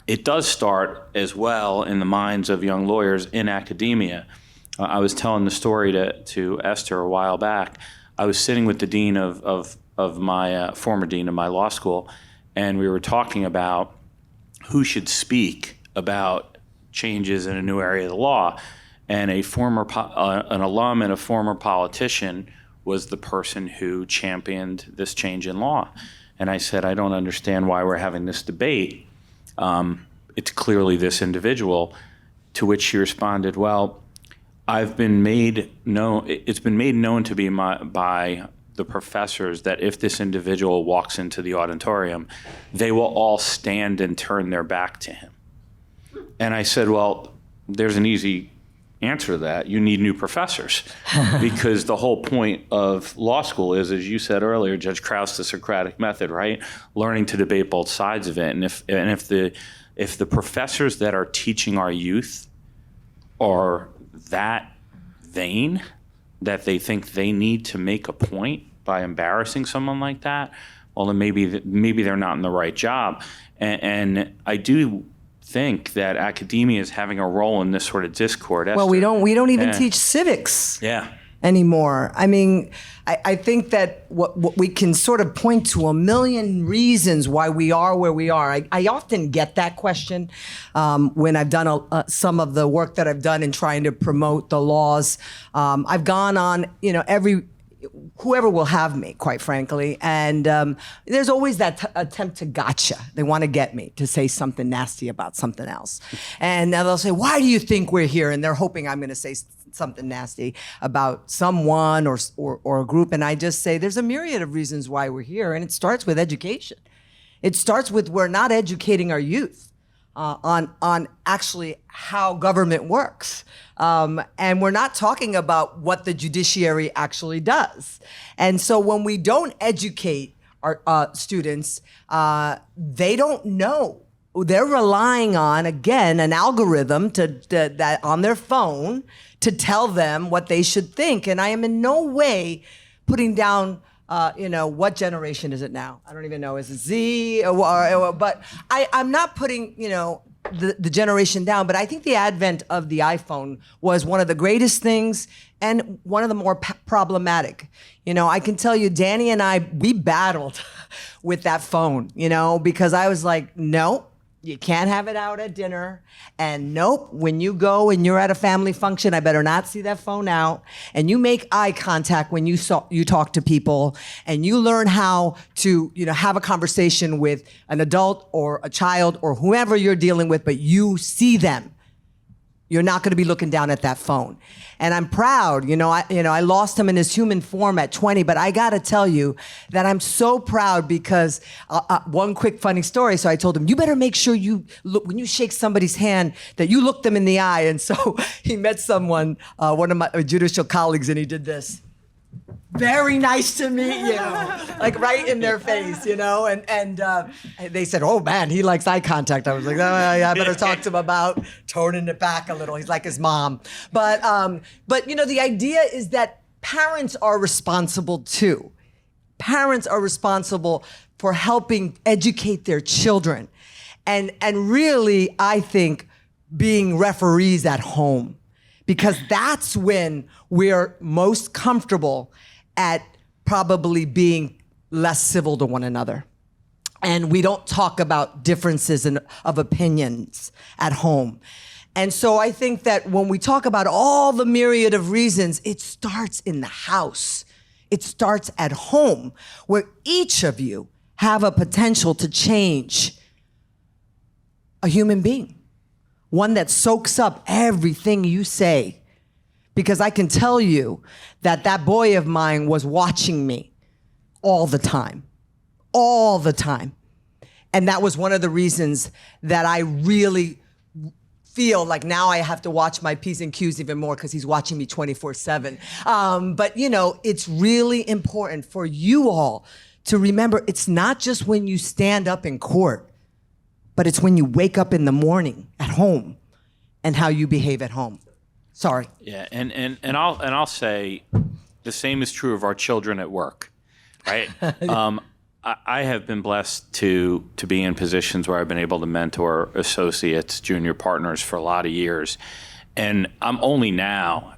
Speaker 5: it does start as well in the minds of young lawyers in academia. I was telling the story to Esther a while back. I was sitting with the dean of my former dean of my law school, and we were talking about who should speak about changes in a new area of the law. And an alum and a former politician was the person who championed this change in law. And I said, I don't understand why we're having this debate. It's clearly this individual. To which she responded, well, it's been made known to be by the professors that if this individual walks into the auditorium, they will all stand and turn their back to him. And I said, well, there's an easy answer to that. You need new professors, because the whole point of law school is, as you said earlier, Judge Krause, the Socratic method, right? Learning to debate both sides of it. And if the professors that are teaching our youth are that vain that they think they need to make a point by embarrassing someone like that, well, then maybe they're not in the right job. And I do think that academia is having a role in this sort of discord.
Speaker 3: Well, we don't even teach civics anymore. I mean, I think that what we can sort of point to a million reasons why we are where we are. I often get that question when I've done some of the work that I've done in trying to promote the laws. I've gone on, whoever will have me, quite frankly. And there's always that attempt to gotcha. They want to get me to say something nasty about something else. And now they'll say, why do you think we're here? And they're hoping I'm going to say something nasty about someone or a group. And I just say, there's a myriad of reasons why we're here. And it starts with education. It starts with we're not educating our youth on actually how government works. And we're not talking about what the judiciary actually does. And so when we don't educate our students, they don't know. They're relying on, again, an algorithm that on their phone to tell them what they should think. And I am in no way putting down what generation is it now? I don't even know. Is it Z? But I'm not putting, the generation down. But I think the advent of the iPhone was one of the greatest things and one of the more problematic. I can tell you, Danny and I, we battled with that phone, because I was like, no. You can't have it out at dinner. And nope, when you go and you're at a family function, I better not see that phone out. And you make eye contact when you talk to people, and you learn how to, have a conversation with an adult or a child or whoever you're dealing with, but you see them. You're not going to be looking down at that phone. And I'm proud, I lost him in his human form at 20, but I got to tell you that I'm so proud because one quick funny story. So I told him, you better make sure you look, when you shake somebody's hand, that you look them in the eye. And so he met someone, one of my judicial colleagues, and he did this. Very nice to meet you, like right in their face, and they said, oh man, he likes eye contact. I was like, oh, I better talk to him about toning it back a little. He's like his mom. But the idea is that parents are responsible too. Parents are responsible for helping educate their children. And really, I think, being referees at home, because that's when we're most comfortable at probably being less civil to one another. And we don't talk about differences of opinions at home. And so I think that when we talk about all the myriad of reasons, it starts in the house. It starts at home, where each of you have a potential to change a human being, one that soaks up everything you say. Because I can tell you that boy of mine was watching me all the time. And that was one of the reasons that I really feel like now I have to watch my P's and Q's even more, because he's watching me 24/7. But it's really important for you all to remember, it's not just when you stand up in court, but it's when you wake up in the morning at home and how you behave at home. Sorry.
Speaker 5: Yeah, and I'll say the same is true of our children at work, right? I have been blessed to be in positions where I've been able to mentor associates, junior partners for a lot of years, and I'm only now,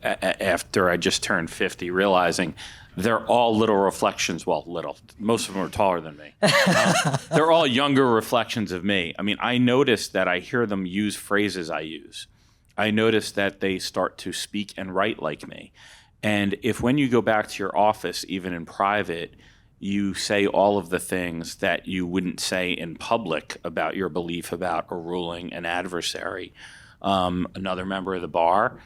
Speaker 5: after I just turned 50, realizing they're all little reflections. Well, little. Most of them are taller than me. They're all younger reflections of me. I mean, I notice that I hear them use phrases I use. I notice that they start to speak and write like me. And if when you go back to your office, even in private, you say all of the things that you wouldn't say in public about your belief about a ruling, an adversary, another member of the bar,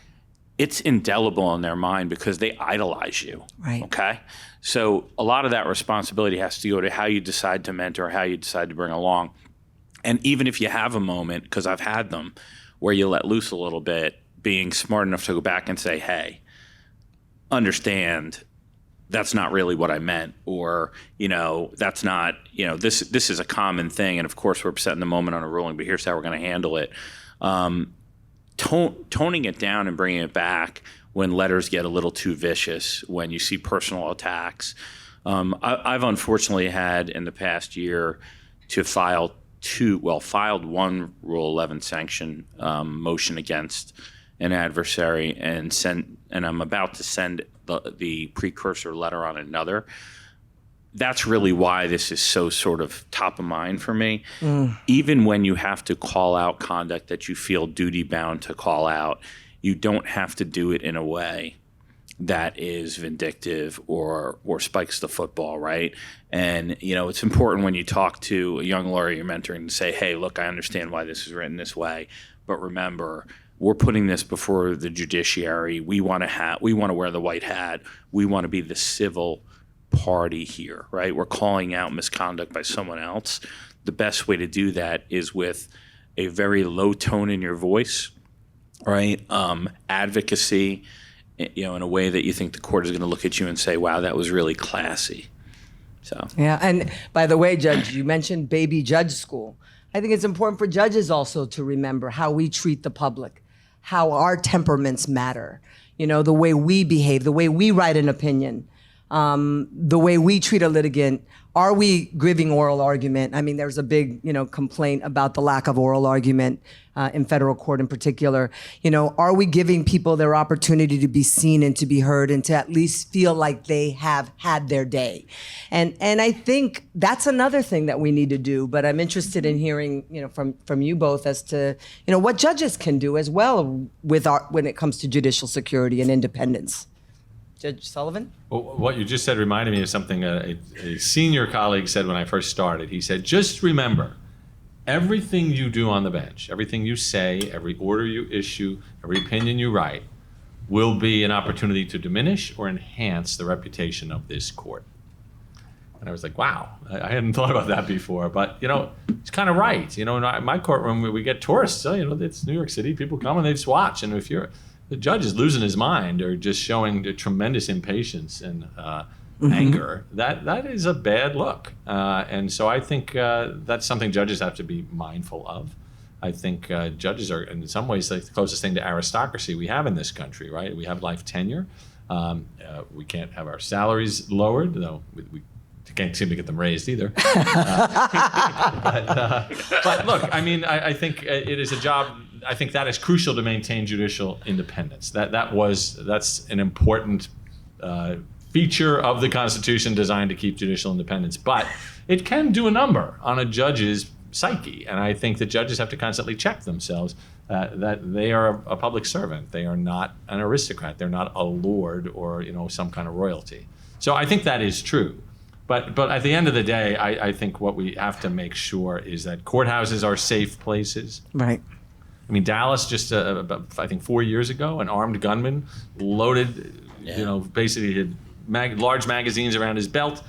Speaker 5: it's indelible in their mind because they idolize you.
Speaker 3: Right.
Speaker 5: Okay? So a lot of that responsibility has to go to how you decide to mentor, how you decide to bring along. And even if you have a moment, because I've had them, where you let loose a little bit, being smart enough to go back and say, hey, understand that's not really what I meant, or, that's not, this is a common thing. And of course we're upset in the moment on a ruling, but here's how we're going to handle it. Toning it down and bringing it back when letters get a little too vicious, when you see personal attacks. I've unfortunately had in the past year to filed one Rule 11 sanction motion against an adversary, and I'm about to send the precursor letter on another. That's really why this is so sort of top of mind for me. Even when you have to call out conduct that you feel duty bound to call out, you don't have to do it in a way that is vindictive or spikes the football, right? And, it's important when you talk to a young lawyer you're mentoring to say, hey, look, I understand why this is written this way, but remember, we're putting this before the judiciary. We want to wear the white hat. We want to be the civil party here, right? We're calling out misconduct by someone else. The best way to do that is with a very low tone in your voice, right? Advocacy, in a way that you think the court is going to look at you and say, wow, that was really classy. So
Speaker 3: Yeah, and by the way, Judge, you mentioned baby judge school. I think it's important for judges also to remember how we treat the public, how our temperaments matter, the way we behave, the way we write an opinion, the way we treat a litigant. Are we giving oral argument? I mean, there's a big, complaint about the lack of oral argument in federal court in particular. Are we giving people their opportunity to be seen and to be heard and to at least feel like they have had their day? And I think that's another thing that we need to do. But I'm interested in hearing, from you both as to, what judges can do as well when it comes to judicial security and independence. Judge Sullivan?
Speaker 4: Well, what you just said reminded me of something a senior colleague said when I first started. He said, just remember, everything you do on the bench, everything you say, every order you issue, every opinion you write, will be an opportunity to diminish or enhance the reputation of this court. And I was like, wow, I hadn't thought about that before. But, it's kind of right. In my courtroom, we get tourists. So, it's New York City. People come and they just watch. And if the judge is losing his mind or just showing a tremendous impatience and anger, that is a bad look. And so I think that's something judges have to be mindful of. I think judges are, in some ways, like the closest thing to aristocracy we have in this country, right? We have life tenure. We can't have our salaries lowered, though we can't seem to get them raised either. But look, I think it is a job. I think that is crucial to maintain judicial independence. That's an important feature of the Constitution designed to keep judicial independence. But it can do a number on a judge's psyche, and I think that judges have to constantly check themselves that they are a public servant. They are not an aristocrat. They're not a lord or some kind of royalty. So I think that is true. But at the end of the day, I think what we have to make sure is that courthouses are safe places.
Speaker 3: Right.
Speaker 4: Dallas just about, I think 4 years ago, an armed gunman loaded, basically had large magazines around his belt,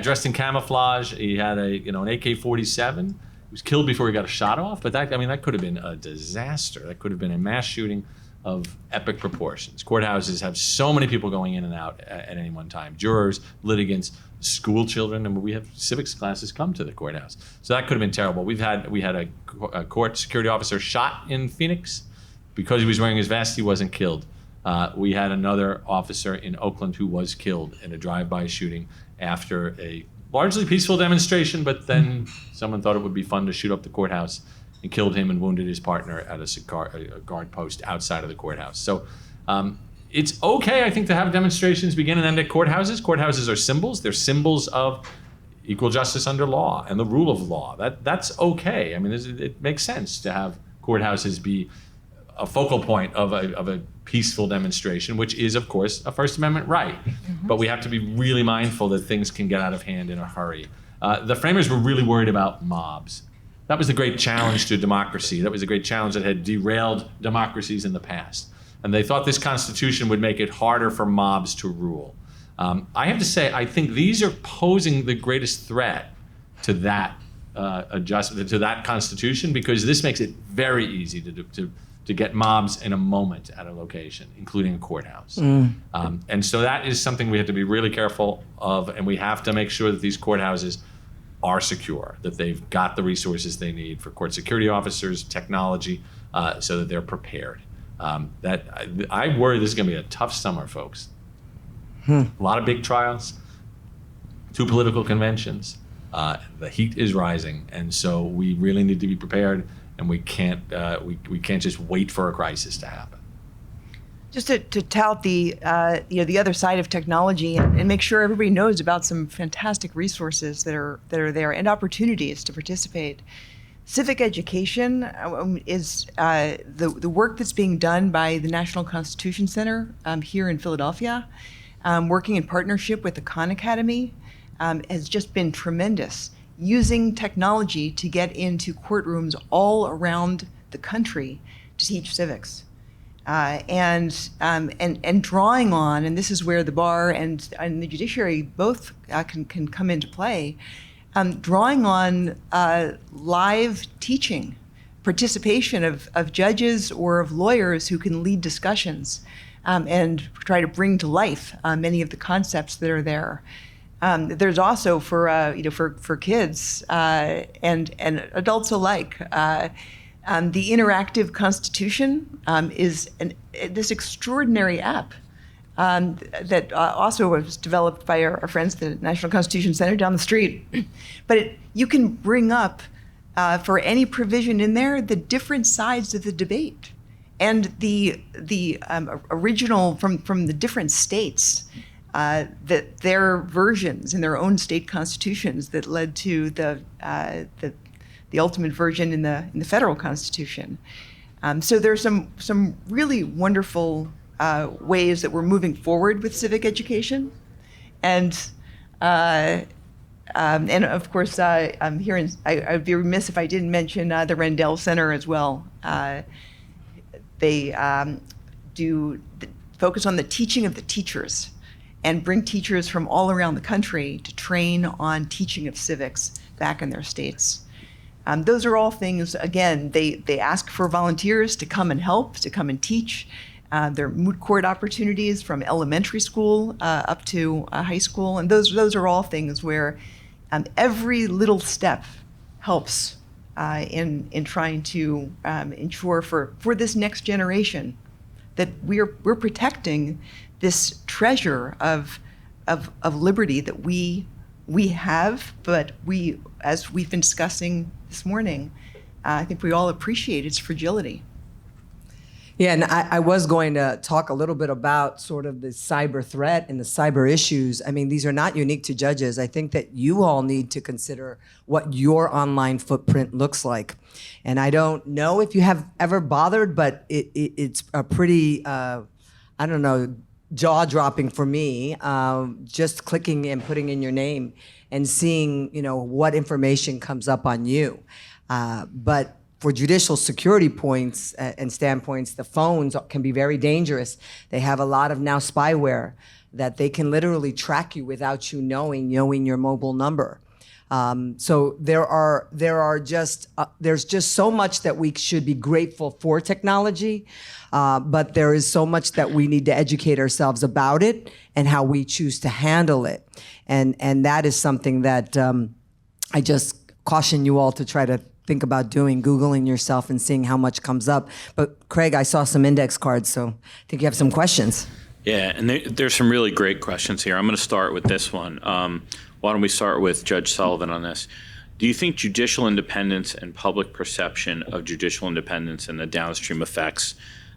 Speaker 4: dressed in camouflage. He had an AK-47. He was killed before he got a shot off. But that could have been a disaster. That could have been a mass shooting of epic proportions. Courthouses have so many people going in and out at any one time. Jurors, litigants, school children, and we have civics classes come to the courthouse. So that could have been terrible. We had a court security officer shot in Phoenix. Because he was wearing his vest, he wasn't killed. We had another officer in Oakland who was killed in a drive-by shooting after a largely peaceful demonstration, but then someone thought it would be fun to shoot up the courthouse and killed him and wounded his partner at a guard post outside of the courthouse. So it's okay, I think, to have demonstrations begin and end at courthouses. Courthouses are symbols. They're symbols of equal justice under law and the rule of law. That's okay. It makes sense to have courthouses be a focal point of a peaceful demonstration, which is, of course, a First Amendment right. But we have to be really mindful that things can get out of hand in a hurry. The framers were really worried about mobs. That was the great challenge to democracy. That was a great challenge that had derailed democracies in the past. And they thought this Constitution would make it harder for mobs to rule. I have to say, I think these are posing the greatest threat to that adjustment, to that Constitution, because this makes it very easy to get mobs in a moment at a location, including a courthouse. And so that is something we have to be really careful of, and we have to make sure that these courthouses are secure, that they've got the resources they need for court security officers, technology, so that they're prepared. I worry this is going to be a tough summer, folks. A lot of big trials, 2 political conventions. The heat is rising, and so we really need to be prepared, and we can't just wait for a crisis to happen.
Speaker 6: Just to tout the other side of technology and make sure everybody knows about some fantastic resources that are there and opportunities to participate. Civic education is the work that's being done by the National Constitution Center here in Philadelphia, working in partnership with the Khan Academy, has just been tremendous. Using technology to get into courtrooms all around the country to teach civics. And drawing on, and this is where the bar and the judiciary both can come into play, drawing on live teaching, participation of judges or of lawyers who can lead discussions and try to bring to life many of the concepts that are there. There's also for kids and adults alike. The Interactive Constitution is this extraordinary app that also was developed by our friends at the National Constitution Center down the street. But you can bring up, for any provision in there, the different sides of the debate and the original from the different states, that their versions in their own state constitutions that led to the ultimate version in the federal Constitution. So there's some really wonderful ways that we're moving forward with civic education, and of course I'm here. I'd be remiss if I didn't mention the Rendell Center as well. They focus on the teaching of the teachers, and bring teachers from all around the country to train on teaching of civics back in their states. Those are all things, again, they ask for volunteers to come and help, to come and teach. There are moot court opportunities from elementary school up to high school, and those are all things where every little step helps in trying to ensure for this next generation that we're protecting this treasure of liberty that we have, but as we've been discussing this morning, I think we all appreciate its fragility.
Speaker 3: Yeah, and I was going to talk a little bit about sort of the cyber threat and the cyber issues. I mean, these are not unique to judges. I think that you all need to consider what your online footprint looks like. And I don't know if you have ever bothered, but it's a pretty, jaw-dropping for me, just clicking and putting in your name and seeing, what information comes up on you. But for judicial security points and standpoints, the phones can be very dangerous. They have a lot of now spyware that they can literally track you without you knowing your mobile number. So there's just so much that we should be grateful for technology, but there is so much that we need to educate ourselves about it and how we choose to handle it. And that is something that I just caution you all to try to think about doing, Googling yourself and seeing how much comes up. But Craig, I saw some index cards, so I think you have some questions.
Speaker 5: Yeah, and there's some really great questions here. I'm going to start with this one. Why don't we start with Judge Sullivan on this? Do you think judicial independence and public perception of judicial independence and the downstream effects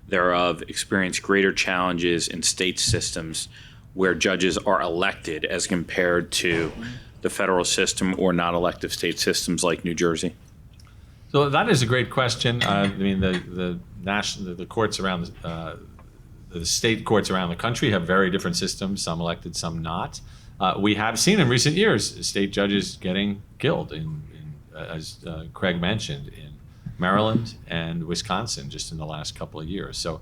Speaker 5: thereof experience greater challenges in state systems where judges are elected as compared to the federal system or non-elective state systems like New Jersey?
Speaker 4: So that is a great question. I mean, the courts around the state courts around the country have very different systems. Some elected, some not. We have seen in recent years state judges getting killed, as Craig mentioned, in Maryland and Wisconsin just in the last couple of years. So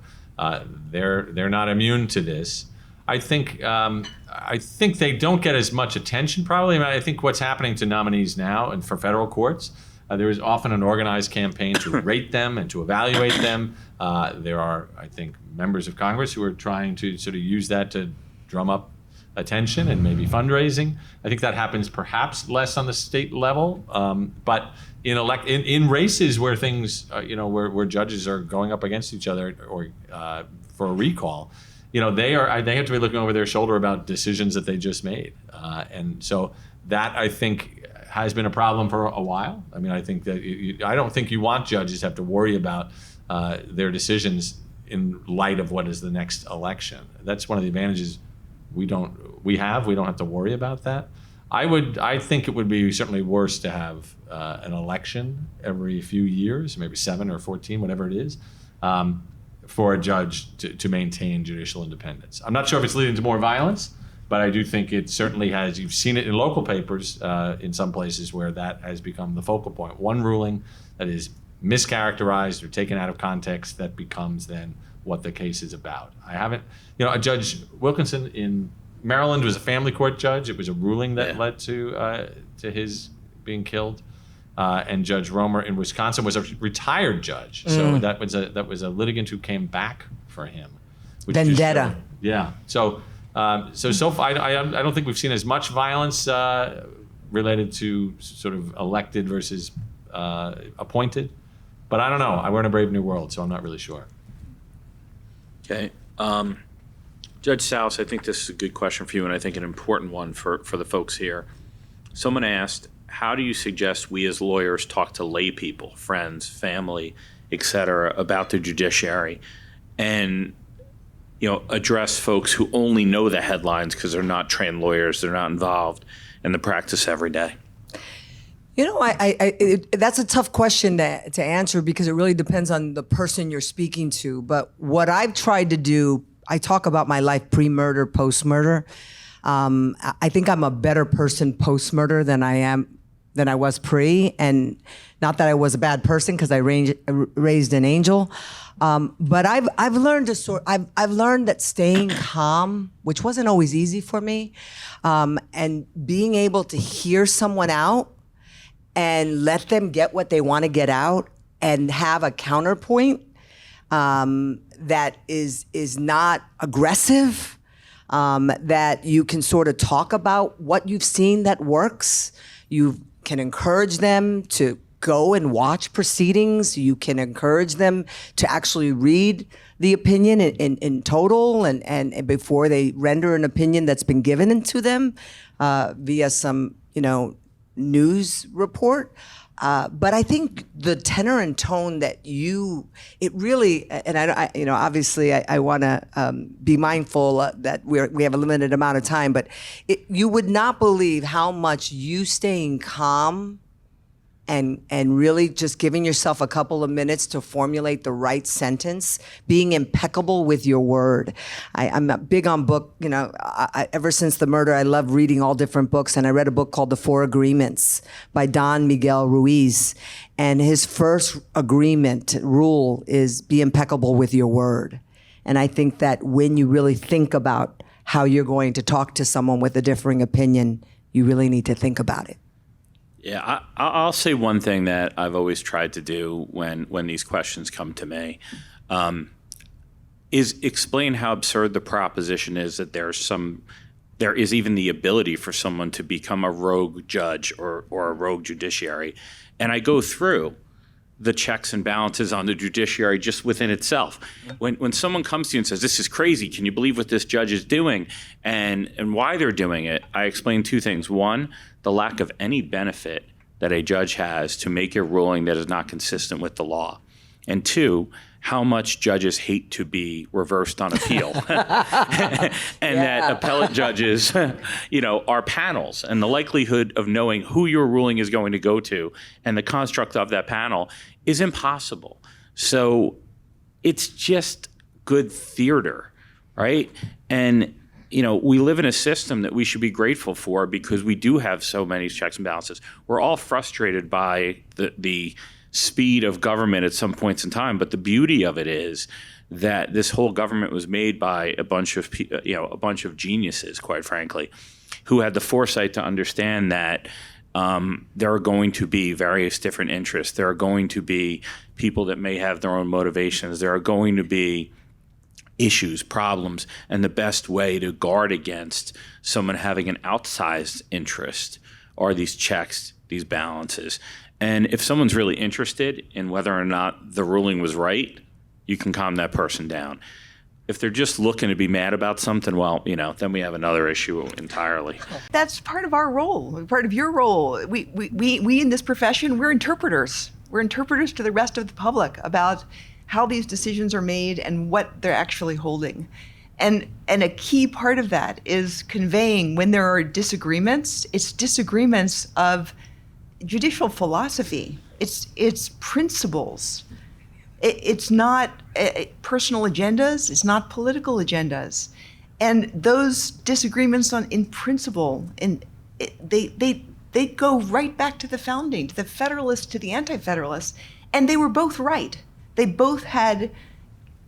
Speaker 4: they're not immune to this. I think they don't get as much attention probably. I mean, I think what's happening to nominees now and for federal courts, there is often an organized campaign to rate them and to evaluate them. There are, I think, members of Congress who are trying to sort of use that to drum up attention and maybe fundraising. I think that happens perhaps less on the state level, but in races where things, where judges are going up against each other or for a recall, they have to be looking over their shoulder about decisions that they just made, and so that I think has been a problem for a while. I mean, I think that I don't think you want judges to have to worry about their decisions in light of what is the next election. That's one of the advantages we don't have to worry about that. I think it would be certainly worse to have an election every few years, maybe 7 or 14, whatever it is, for a judge to maintain judicial independence. I'm not sure if it's leading to more violence, but I do think it certainly has. You've seen it in local papers in some places where that has become the focal point. One ruling that is mischaracterized or taken out of context, that becomes then what the case is about. A Judge Wilkinson in Maryland was a family court judge. It was a ruling that led to his being killed. And Judge Romer in Wisconsin was a retired judge. So that was a litigant who came back for him.
Speaker 3: Vendetta.
Speaker 4: So far, I don't think we've seen as much violence related to sort of elected versus appointed. But I don't know. We're in a brave new world, so I'm not really sure.
Speaker 5: Okay. Judge Salas, I think this is a good question for you, and I think an important one for the folks here. Someone asked, how do you suggest we as lawyers talk to lay people, friends, family, et cetera, about the judiciary and address folks who only know the headlines because they're not trained lawyers, they're not involved in the practice every day?
Speaker 3: That's a tough question to answer because it really depends on the person you're speaking to. But what I've tried to do, I talk about my life pre-murder, post-murder. I think I'm a better person post-murder than I was pre, and not that I was a bad person because I raised an angel. But I've learned I've learned that staying calm, which wasn't always easy for me, and being able to hear someone out and let them get what they want to get out and have a counterpoint that is not aggressive, that you can sort of talk about what you've seen that works. You can encourage them to go and watch proceedings. You can encourage them to actually read the opinion in total and before they render an opinion that's been given to them via some, news report. But I think the tenor and tone that it really, and obviously I want to be mindful that we have a limited amount of time, but you would not believe how much you staying calm and really just giving yourself a couple of minutes to formulate the right sentence, being impeccable with your word. I'm big on book, ever since the murder, I love reading all different books, and I read a book called The Four Agreements by Don Miguel Ruiz, and his first rule is be impeccable with your word. And I think that when you really think about how you're going to talk to someone with a differing opinion, you really need to think about it.
Speaker 5: Yeah, I'll say one thing that I've always tried to do when these questions come to me is explain how absurd the proposition is that there is even the ability for someone to become a rogue judge or a rogue judiciary. And I go through the checks and balances on the judiciary just within itself. When someone comes to you and says, this is crazy, can you believe what this judge is doing and why they're doing it, I explain two things. One, the lack of any benefit that a judge has to make a ruling that is not consistent with the law. And two, how much judges hate to be reversed on appeal, and that appellate judges, are panels, and the likelihood of knowing who your ruling is going to go to and the construct of that panel is impossible. So it's just good theater, right? And we live in a system that we should be grateful for because we do have so many checks and balances. We're all frustrated by the speed of government at some points in time, but the beauty of it is that this whole government was made by a bunch of geniuses, quite frankly, who had the foresight to understand that there are going to be various different interests. There are going to be people that may have their own motivations. There are going to be issues, problems, and the best way to guard against someone having an outsized interest are these checks, these balances. And if someone's really interested in whether or not the ruling was right, you can calm that person down. If they're just looking to be mad about something, well, then we have another issue entirely.
Speaker 6: That's part of our role, part of your role. We in this profession, we're interpreters. We're interpreters to the rest of the public about how these decisions are made and what they're actually holding. And a key part of that is conveying when there are disagreements, it's disagreements of judicial philosophy. It's principles. It's not personal agendas. It's not political agendas. And those disagreements in principle, they go right back to the founding, to the Federalists, to the Anti-Federalists, and they were both right. They both had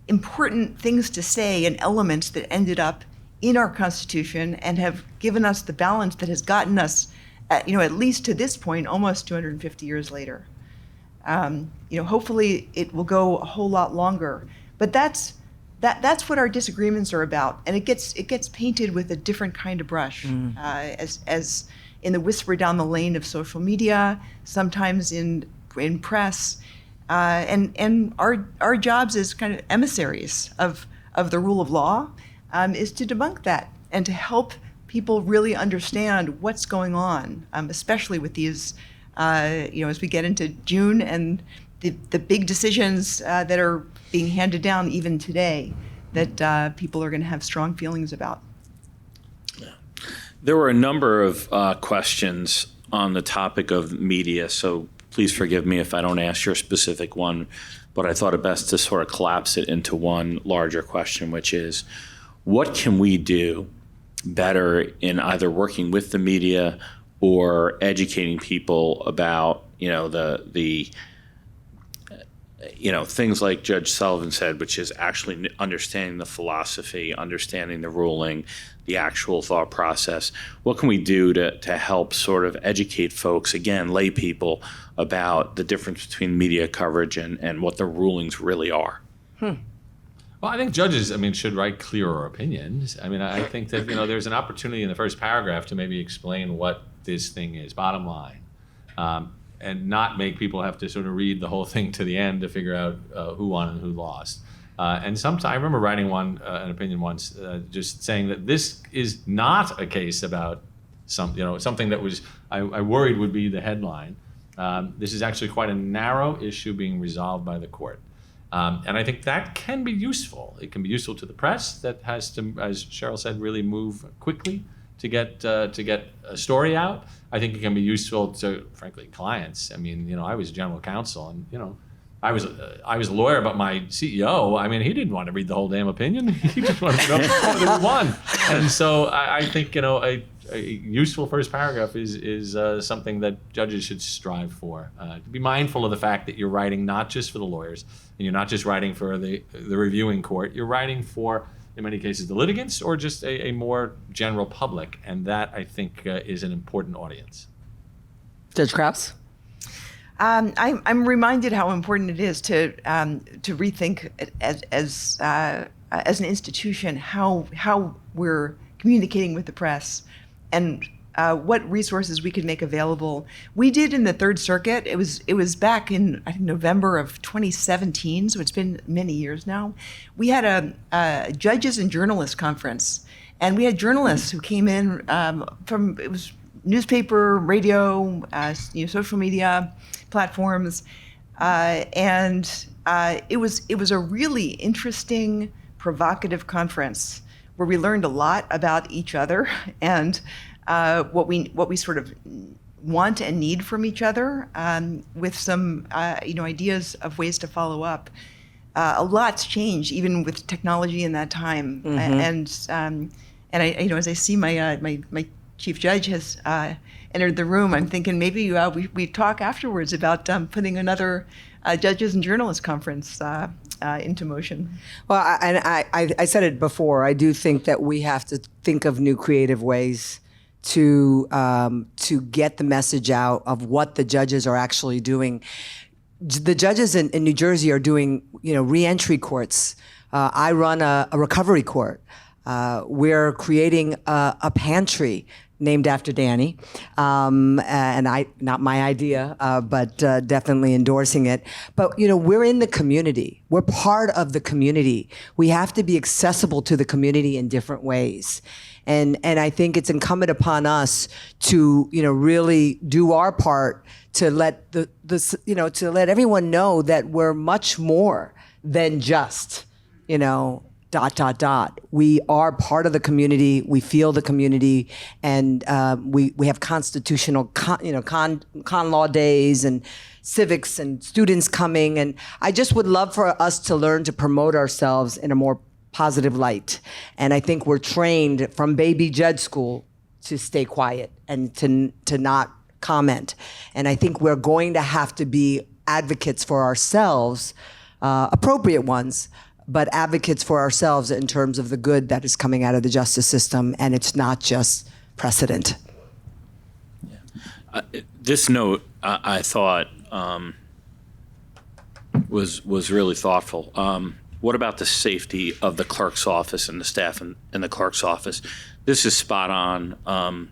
Speaker 6: important things to say and elements that ended up in our Constitution and have given us the balance that has gotten us, at least to this point, almost 250 years later. Hopefully it will go a whole lot longer. But that's what our disagreements are about, and it gets painted with a different kind of brush, as in the whisper down the lane of social media, sometimes in press. And our jobs as kind of emissaries of the rule of law is to debunk that and to help people really understand what's going on, especially with these, as we get into June and the big decisions that are being handed down even today that people are going to have strong feelings about.
Speaker 5: There were a number of questions on the topic of media, so please forgive me if I don't ask your specific one, but I thought it best to sort of collapse it into one larger question, which is, what can we do better in either working with the media or educating people about, the things like Judge Sullivan said, which is actually understanding the philosophy, understanding the ruling, the actual thought process. What can we do to help sort of educate folks, again, lay people, about the difference between media coverage and what the rulings really are?
Speaker 4: Well, I think judges, should write clearer opinions. I think that, there's an opportunity in the first paragraph to maybe explain what this thing is, bottom line, and not make people have to sort of read the whole thing to the end to figure out who won and who lost. And sometimes I remember writing an opinion once, just saying that this is not a case about something that was I worried would be the headline. This is actually quite a narrow issue being resolved by the court. And I think that can be useful. It can be useful to the press that has to, as Cheryl said, really move quickly to get a story out. I think it can be useful to, frankly, clients. I was general counsel, and I was a lawyer, but my CEO, he didn't want to read the whole damn opinion. He just wanted to know whether we won. And so I think a useful first paragraph is something that judges should strive for. To be mindful of the fact that you're writing not just for the lawyers, and you're not just writing for the reviewing court. You're writing for, in many cases, the litigants or just a more general public, and that I think is an important audience.
Speaker 3: Judge Krause?
Speaker 6: I'm reminded how important it is to rethink as an institution how we're communicating with the press and what resources we could make available. We did in the Third Circuit. It was back in, I think, November of 2017, so it's been many years now. We had a judges and journalists conference, and we had journalists who came in from, it was newspaper, radio, social media platforms, It was a really interesting, provocative conference where we learned a lot about each other and what we sort of want and need from each other, with some ideas of ways to follow up. A lot's changed even with technology in that time, and I, as I see my chief judge has entered the room, I'm thinking maybe we talk afterwards about putting another judges and journalists conference into motion.
Speaker 3: Well, I said it before. I do think that we have to think of new creative ways to get the message out of what the judges are actually doing. The judges in New Jersey are doing, reentry courts. I run a recovery court. We're creating a pantry named after Danny, and not my idea, but definitely endorsing it. But we're in the community. We're part of the community. We have to be accessible to the community in different ways, and I think it's incumbent upon us to really do our part to let to let everyone know that we're much more than just We are part of the community. We feel the community, and we have constitutional con law days and civics and students coming. And I just would love for us to learn to promote ourselves in a more positive light. And I think we're trained from baby judge school to stay quiet and to not comment. And I think we're going to have to be advocates for ourselves, appropriate ones, but advocates for ourselves in terms of the good that is coming out of the justice system, and it's not just precedent.
Speaker 5: This note, I thought, was really thoughtful. What about the safety of the clerk's office and the staff in the clerk's office? This is spot on.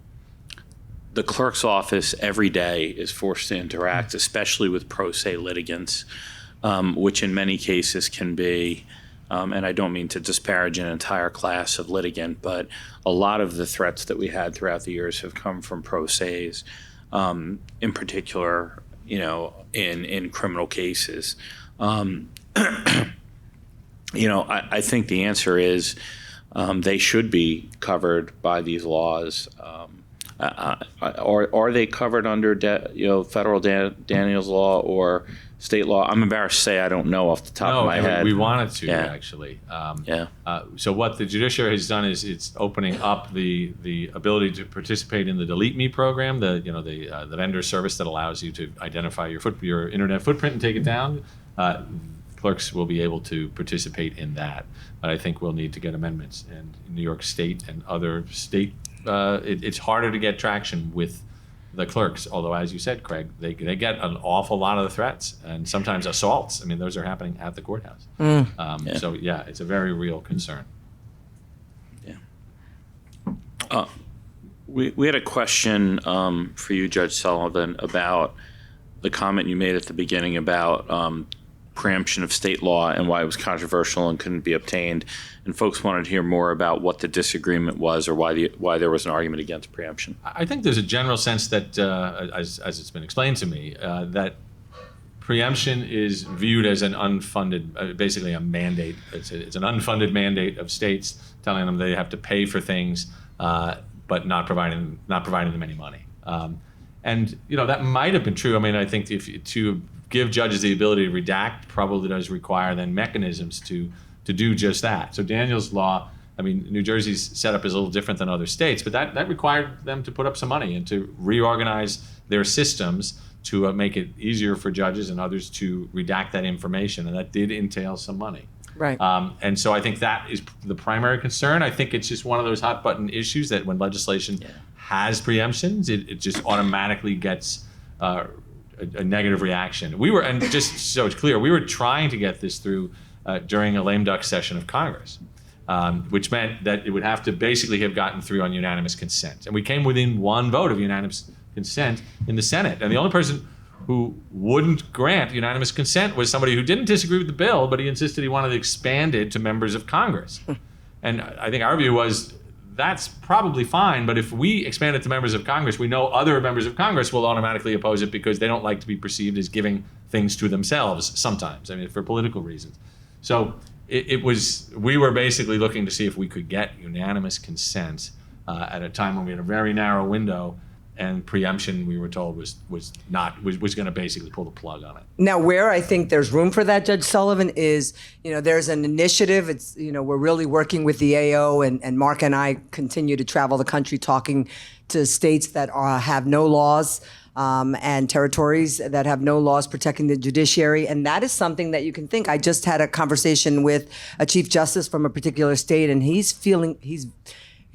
Speaker 5: The clerk's office every day is forced to interact, especially with pro se litigants, which in many cases can be, and I don't mean to disparage an entire class of litigant, but a lot of the threats that we had throughout the years have come from pro ses, in particular, in criminal cases. I think the answer is they should be covered by these laws. Are they covered under federal Daniels law or state law? I'm embarrassed to say I don't know off the top of my head.
Speaker 4: We wanted to actually. So what the judiciary has done is it's opening up the ability to participate in the Delete Me program, the vendor service that allows you to identify your internet footprint and take it down. Clerks will be able to participate in that, but I think we'll need to get amendments. And in New York State and other state, it's harder to get traction with the clerks. Although, as you said, Craig, they get an awful lot of the threats and sometimes assaults. I mean, those are happening at the courthouse. So yeah, it's a very real concern.
Speaker 5: Yeah. We had a question for you, Judge Sullivan, about the comment you made at the beginning about preemption of state law and why it was controversial and couldn't be obtained. And folks wanted to hear more about what the disagreement was or why there was an argument against preemption.
Speaker 4: I think there's a general sense that, as it's been explained to me, that preemption is viewed as an unfunded, basically a mandate. It's an unfunded mandate of states telling them they have to pay for things, but not providing them any money. And that might have been true. I mean, I think to give judges the ability to redact probably does require then mechanisms to do just that. So Daniels law, I mean, New Jersey's setup is a little different than other states, but that required them to put up some money and to reorganize their systems to make it easier for judges and others to redact that information, and that did entail some money.
Speaker 3: Right.
Speaker 4: And so I think that is the primary concern. I think it's just one of those hot button issues that when legislation has preemptions, it just automatically gets a negative reaction. And just so it's clear, we were trying to get this through during a lame duck session of Congress, which meant that it would have to basically have gotten through on unanimous consent. And we came within one vote of unanimous consent in the Senate. And the only person who wouldn't grant unanimous consent was somebody who didn't disagree with the bill, but he insisted he wanted it expanded to members of Congress. And I think our view was that's probably fine. But if we expand it to members of Congress, we know other members of Congress will automatically oppose it because they don't like to be perceived as giving things to themselves sometimes, I mean, for political reasons. So we were basically looking to see if we could get unanimous consent at a time when we had a very narrow window, and preemption, we were told, was going to basically pull the plug on it.
Speaker 3: Now, where I think there's room for that, Judge Sullivan, is, there's an initiative. It's, we're really working with the AO, and Mark and I continue to travel the country talking to states that have no laws and territories that have no laws protecting the judiciary. And that is something that you can think. I just had a conversation with a Chief Justice from a particular state, and he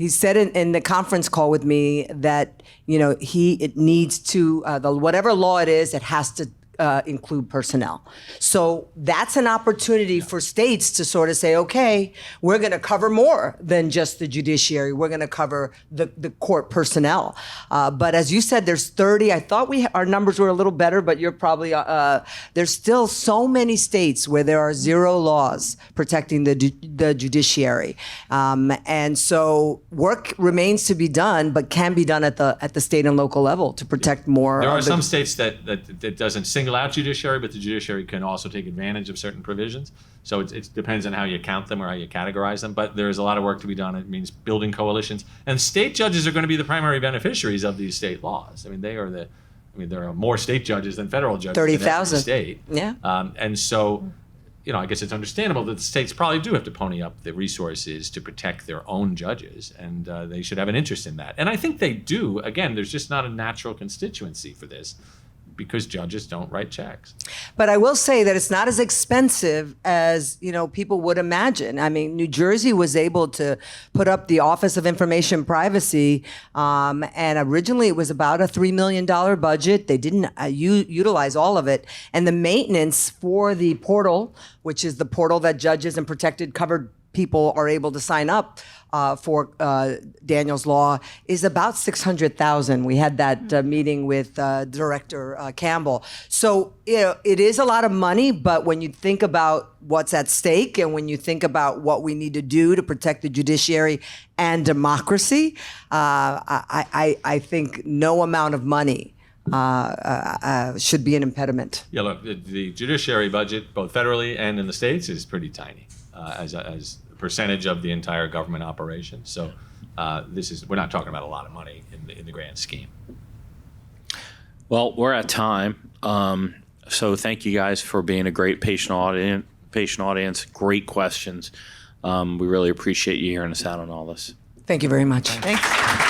Speaker 3: said in the conference call with me that it needs to whatever law it is, it has to include personnel. So that's an opportunity for states to sort of say, okay, we're going to cover more than just the judiciary. We're going to cover the court personnel. But as you said, there's 30. I thought our numbers were a little better, but you're probably there's still so many states where there are 0 laws protecting the judiciary, and so work remains to be done, but can be done at the state and local level to protect more.
Speaker 4: There are some states that doesn't single out judiciary, but the judiciary can also take advantage of certain provisions. So it depends on how you count them or how you categorize them. But there's a lot of work to be done. It means building coalitions, and state judges are going to be the primary beneficiaries of these state laws. I mean, there are more state judges than federal judges.
Speaker 3: 30,000
Speaker 4: in every state.
Speaker 3: Yeah.
Speaker 4: And so, I guess it's understandable that the states probably do have to pony up the resources to protect their own judges, and they should have an interest in that. And I think they do. Again, there's just not a natural constituency for this, because judges don't write checks.
Speaker 3: But I will say that it's not as expensive as people would imagine. I mean, New Jersey was able to put up the Office of Information Privacy, and originally it was about a $3 million budget. They didn't utilize all of it, and the maintenance for the portal, which is the portal that judges and protected covered people are able to sign up for Daniel's Law, is about $600,000. We had that meeting with Director Campbell. So it is a lot of money, but when you think about what's at stake and when you think about what we need to do to protect the judiciary and democracy, I think no amount of money should be an impediment.
Speaker 4: Yeah, look, the judiciary budget, both federally and in the states, is pretty tiny as a percentage of the entire government operation. So we're not talking about a lot of money in the grand scheme.
Speaker 5: Well, we're at time. So thank you guys for being a great patient audience, great questions. We really appreciate you hearing us out on all this.
Speaker 3: Thank you very much.
Speaker 6: Thanks.